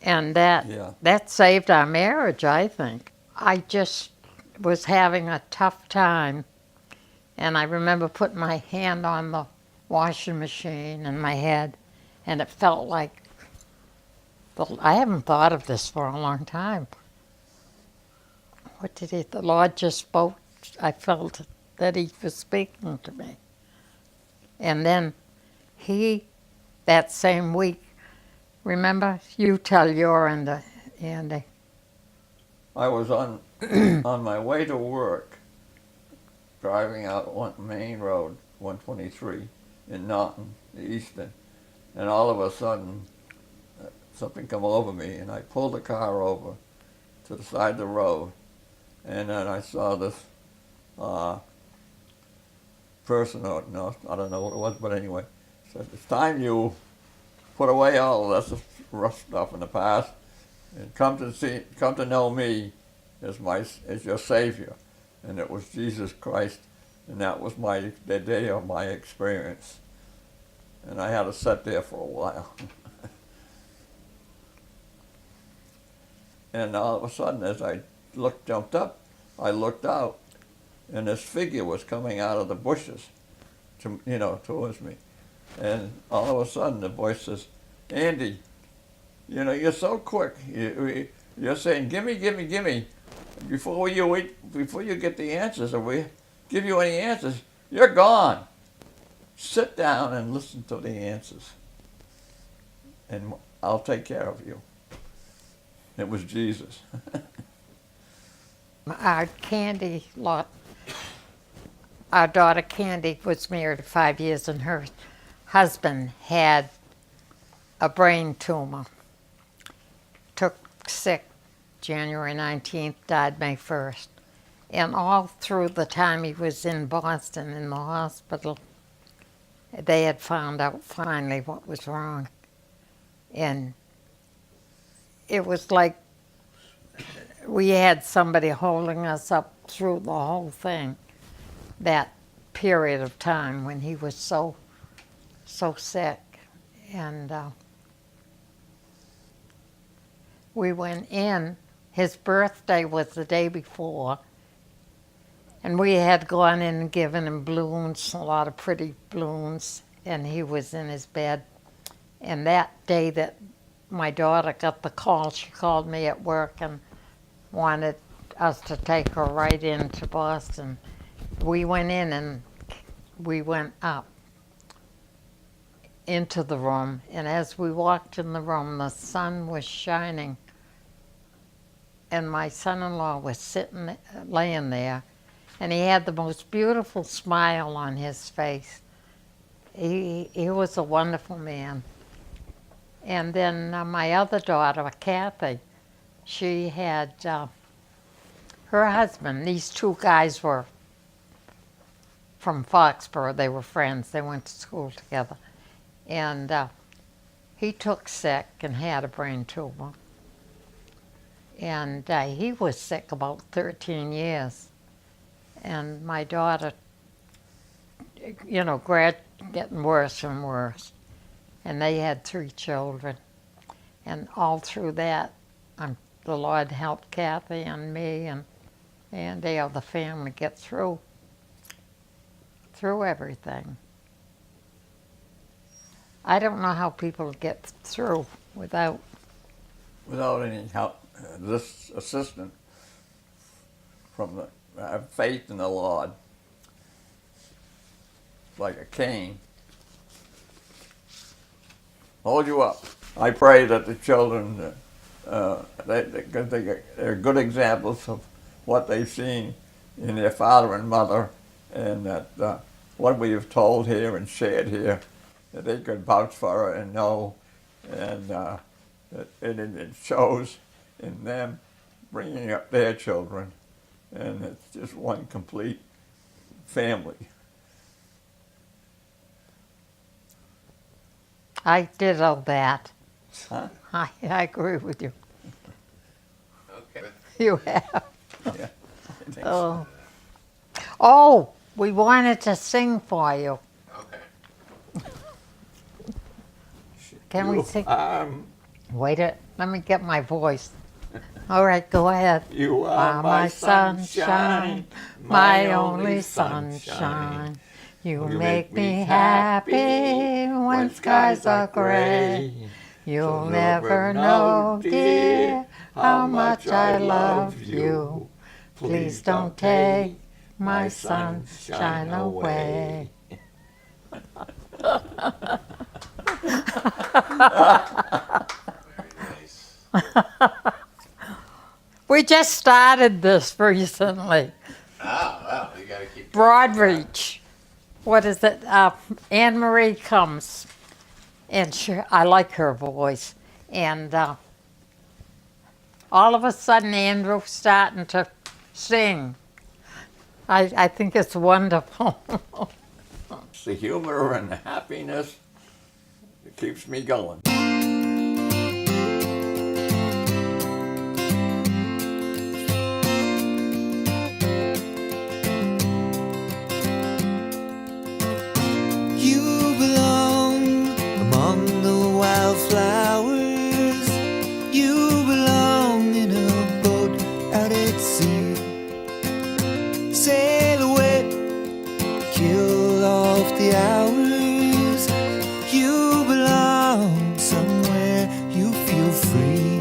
and that saved our marriage, I think. I just was having a tough time, and I remember putting my hand on the washing machine and my head, and it felt like, I haven't thought of this for a long time. What did the Lord just spoke? I felt that he was speaking to me. And then that same week, remember, you tell your end, Andy. I was on on my way to work, driving out one main road, 123, in Norton, the Eastern, and all of a sudden, something come over me, and I pulled the car over to the side of the road, and then I saw this person, or no, I don't know what it was, but anyway, said, it's time you put away all this rough stuff in the past and come to know me as your Savior. And it was Jesus Christ, and that was the day of my experience. And I had to sit there for a while. And all of a sudden, as I jumped up, I looked out, and this figure was coming out of the bushes, towards me. And all of a sudden, the voice says, Andy, you're so quick. You're saying, gimme, gimme, gimme. Before you get the answers, or we give you any answers, you're gone. Sit down and listen to the answers, and I'll take care of you. It was Jesus. Our daughter Candy was married 5 years, and her husband had a brain tumor. Took sick January 19th, died May 1st. And all through the time he was in Boston in the hospital, they had found out finally what was wrong. And it was like we had somebody holding us up through the whole thing, that period of time when he was so sick. And we went in. His birthday was the day before, and we had gone in and given him balloons, a lot of pretty balloons, and he was in his bed. And that day that my daughter got the call, she called me at work and wanted us to take her right into Boston. We went in and we went up into the room, and as we walked in the room, the sun was shining, and my son-in-law was laying there, and he had the most beautiful smile on his face. He was a wonderful man. And then my other daughter, Kathy, she had her husband. These two guys were from Foxborough. They were friends. They went to school together. And he took sick and had a brain tumor. And he was sick about 13 years. And my daughter, getting worse and worse. And they had 3 children. And all through that, the Lord helped Kathy and me and the family get through everything. I don't know how people get through without any help. This assistant from the faith in the Lord, like a cane, hold you up. I pray that the children, they're good examples of what they've seen in their father and mother, and that what we have told here and shared here, that they could vouch for and know, and it shows in them bringing up their children, and it's just one complete family. I did all that. Huh? I agree with you. Okay. You have. Yeah, I think so. Oh, we wanted to sing for you. Okay. Can we sing? Wait let me get my voice. All right, go ahead. You are my sunshine, my only sunshine. You make me happy when skies are gray. You'll never know, dear, how much I love you. Please don't take my sunshine away. Nice. We just started this recently. Wow, you gotta keep going. Broadreach. What is it? Anne Marie comes, and I like her voice. And all of a sudden, Andrew's starting to sing. I think it's wonderful. It's the humor and the happiness that keeps me going. You belong among the wildflowers. You belong in a boat out at sea. Sail away, kill off the hours. You belong somewhere you feel free.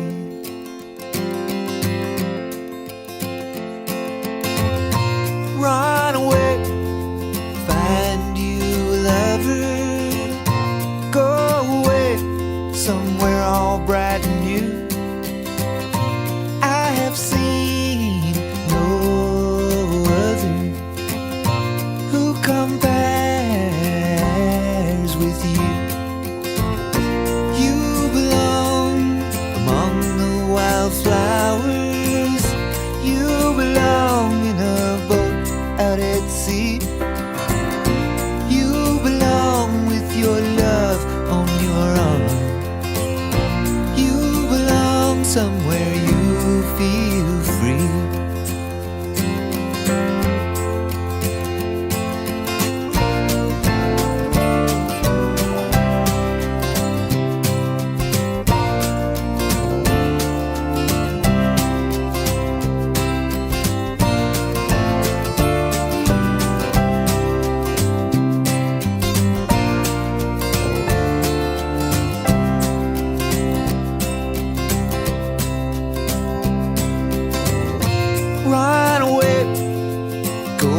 Run away, find you a lover. Go away, somewhere all bright and new. I have seen no other who compares with you. You belong among the wildflowers. You belong in a boat out at sea. You belong with your love on your arm. You belong somewhere you feel free. Run away, go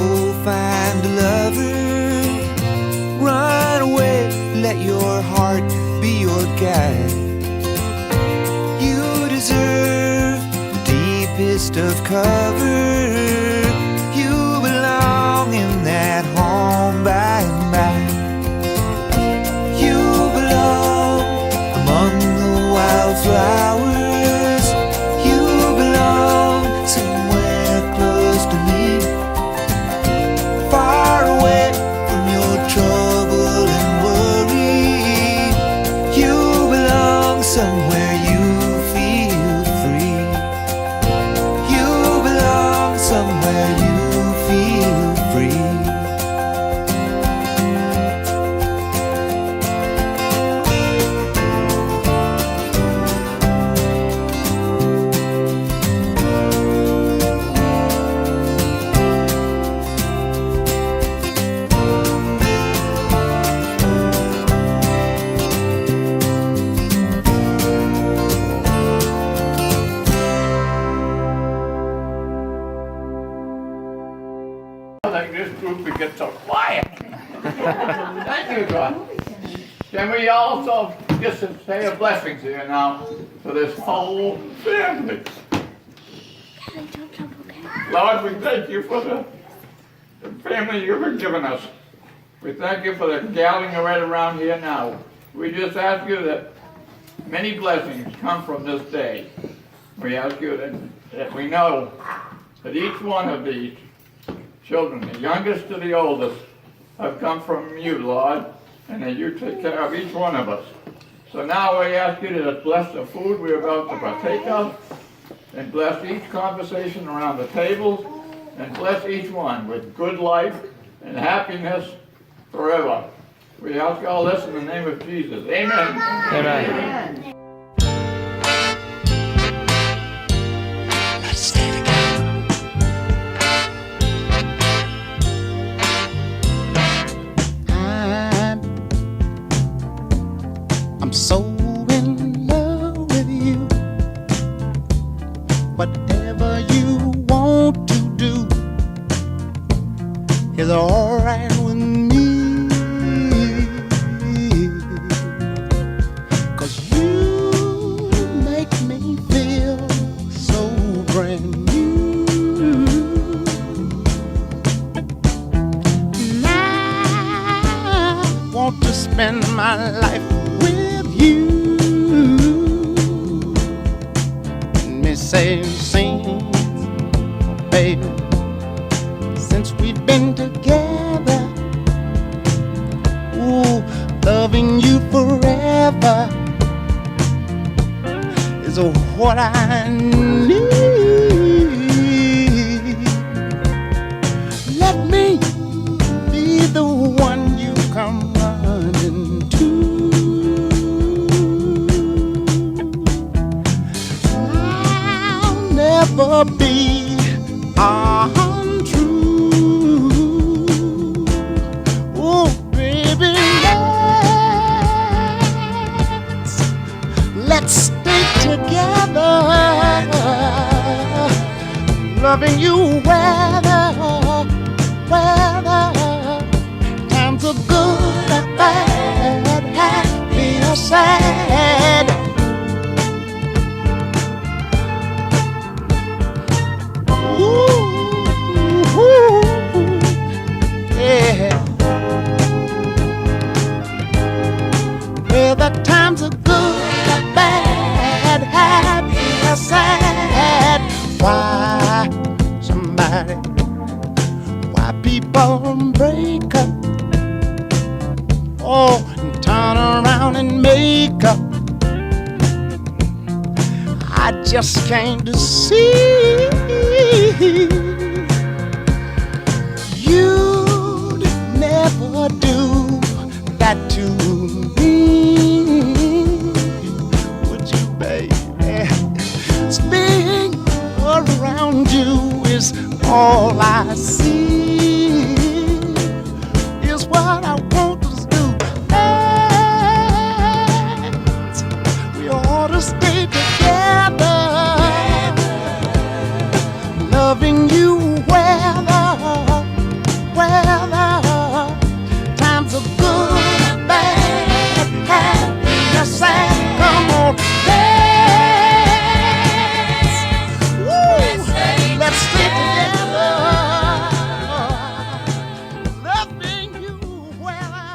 find a lover. Run away, let your heart be your guide. You deserve the deepest of cover. You belong in that home by and by. You belong among the wildflowers. You belong somewhere close to me, far away from your trouble and worry. You belong somewhere you feel free. You belong somewhere you feel free. Like this group would get so quiet. Thank you, God. Can we also just say a blessing to you now for this whole family? Lord, we thank you for the family you've given us. We thank you for the gathering right around here now. We just ask you that many blessings come from this day. We ask you that we know that each one of these children, the youngest to the oldest, have come from you, Lord, and that you take care of each one of us. So now we ask you to bless the food we're about to partake of, and bless each conversation around the table, and bless each one with good life and happiness forever. We ask all this in the name of Jesus. Amen. Amen. is alright with me. 'Cause you make me feel so brand new. And I want to spend my life with you. Let me say, sing, baby, since we've been together. Ooh, loving you forever is what I need. Let me be the one you come running to. I'll never be untrue. Oh, baby, let's stay together, loving you weather times are good or bad, happy or sad. Ooh, yeah. Whether times are good or bad, happy or sad. Why people break up, oh, and turn around and make up? I just came to see you'd never do that to me, would you, baby? Being around you is all I see, is what I want us to do. We ought to stay together, loving you weather times are good, bad, happy or sad. Come on, dance. Woo. Let's stay together, loving you weather.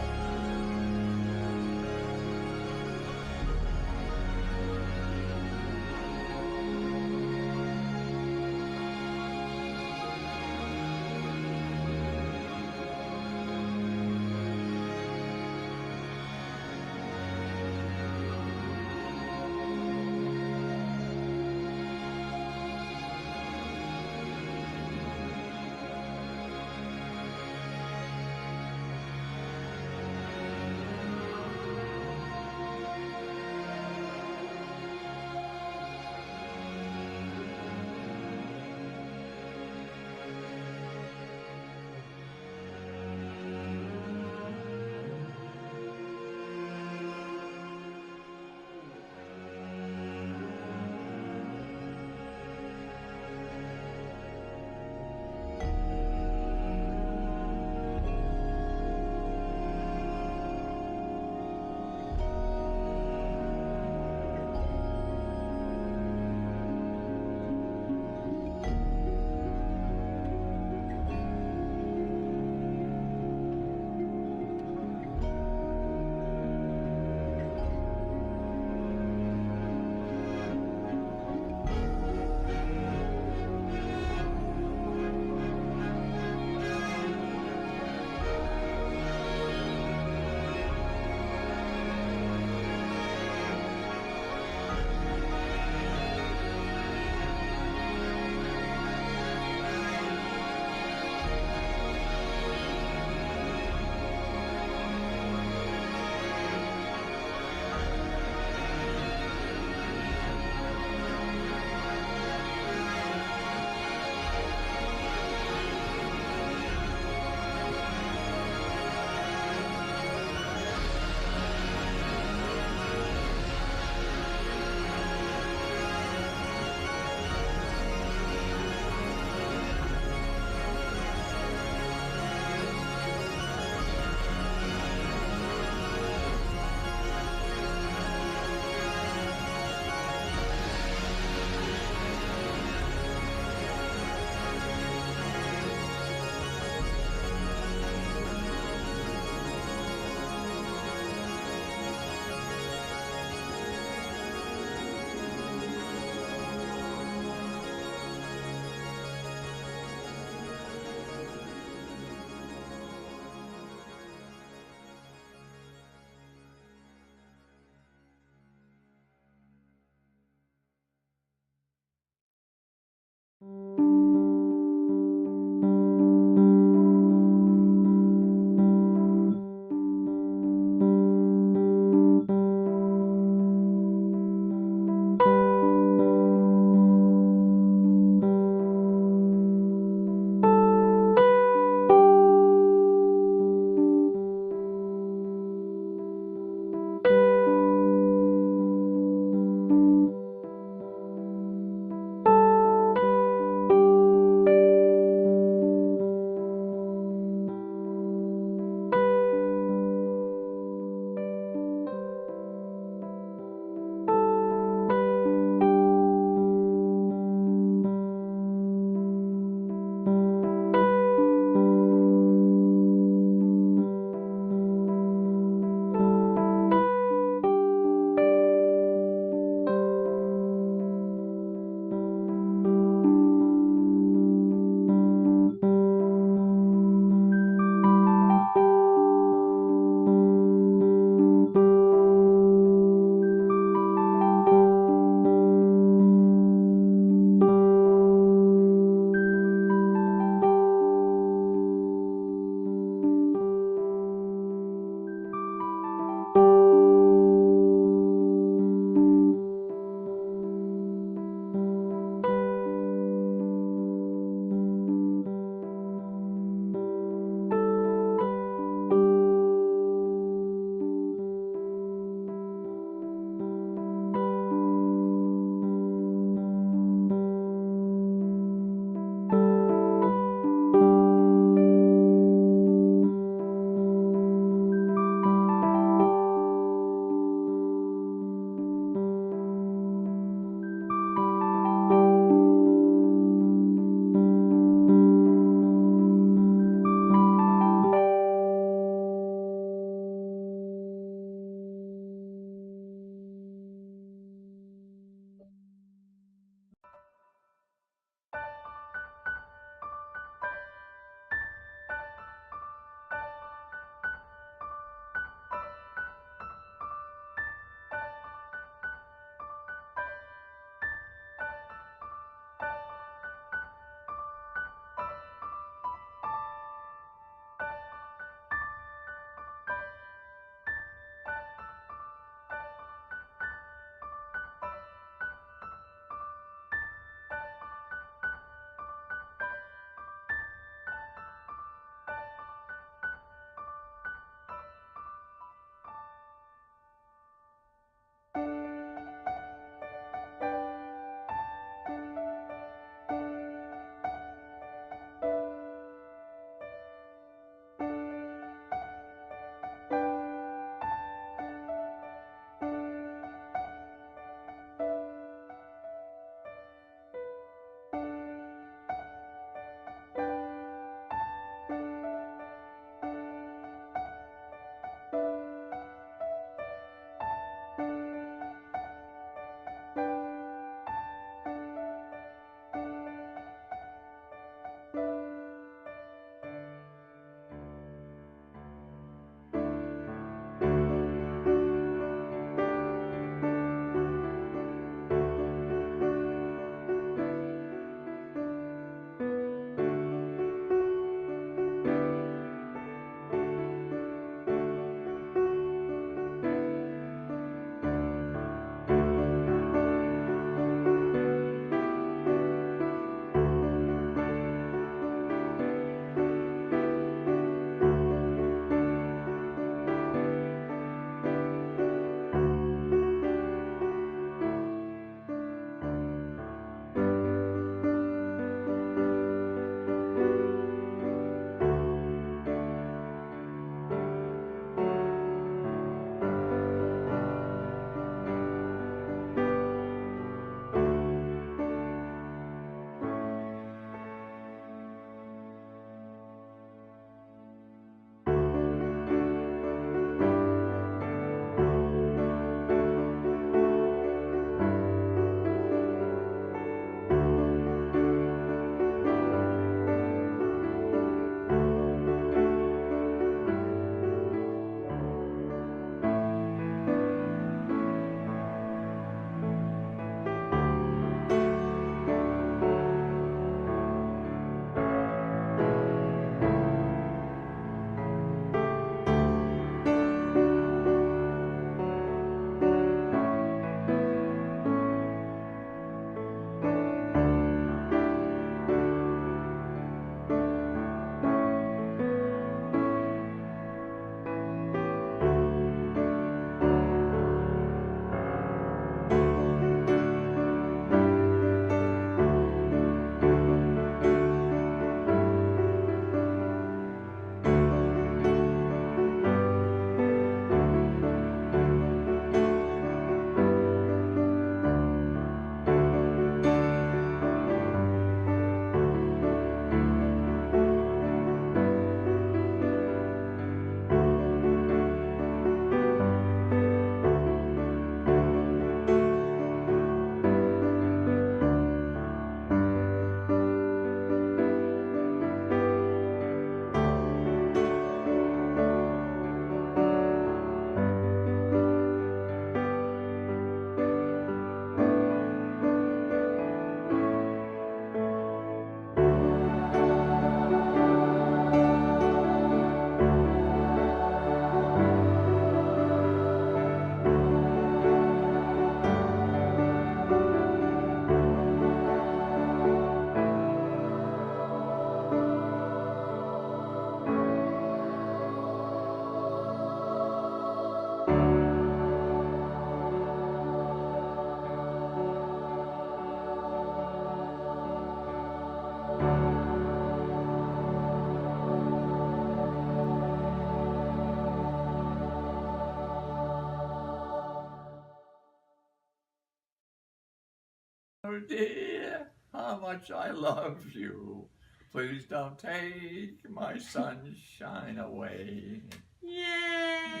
know, dear, how much I love you. Please don't take my sunshine away. Yeah.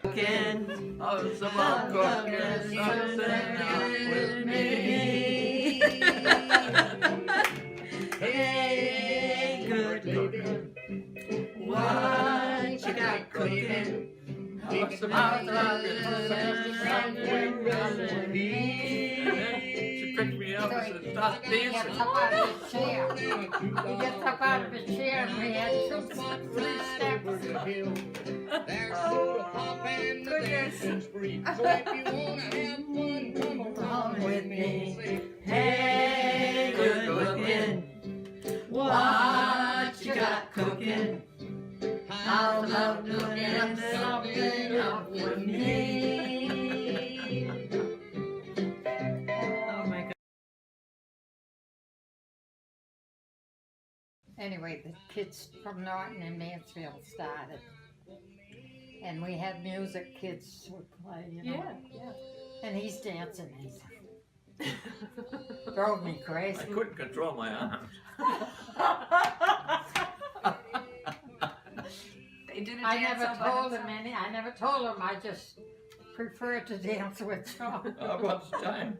Cooking. How's about cooking something up with me? Hey, good cooking. What you got cooking? How's about cooking something up with me? She picked me up and said, stop He dancing. gets up out of his chair. He gets up out of his chair and we had 3 steps. Come with me. Hey, good cooking. What you got cooking? How's about cooking something up with me? Oh my God. Anyway, the kids from Norton and Mansfield started. And we had music, kids would play, you know. Yeah. And he's dancing. Drove me crazy. I couldn't control my arms. They didn't I dance never all by told him themselves. any. I never told him. I just preferred to dance with John. About the time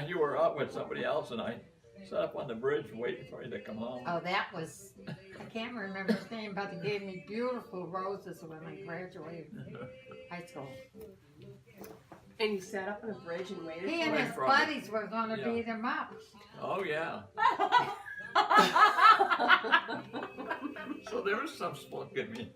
you were out with somebody else and I sat up on the bridge waiting for you to come home. Oh, that was, I can't remember his name, but he gave me beautiful roses when I graduated high school. And you sat up on a bridge and waited He for and it. his buddies were going to Yeah. beat him up. Oh yeah. So there was some spunk in me.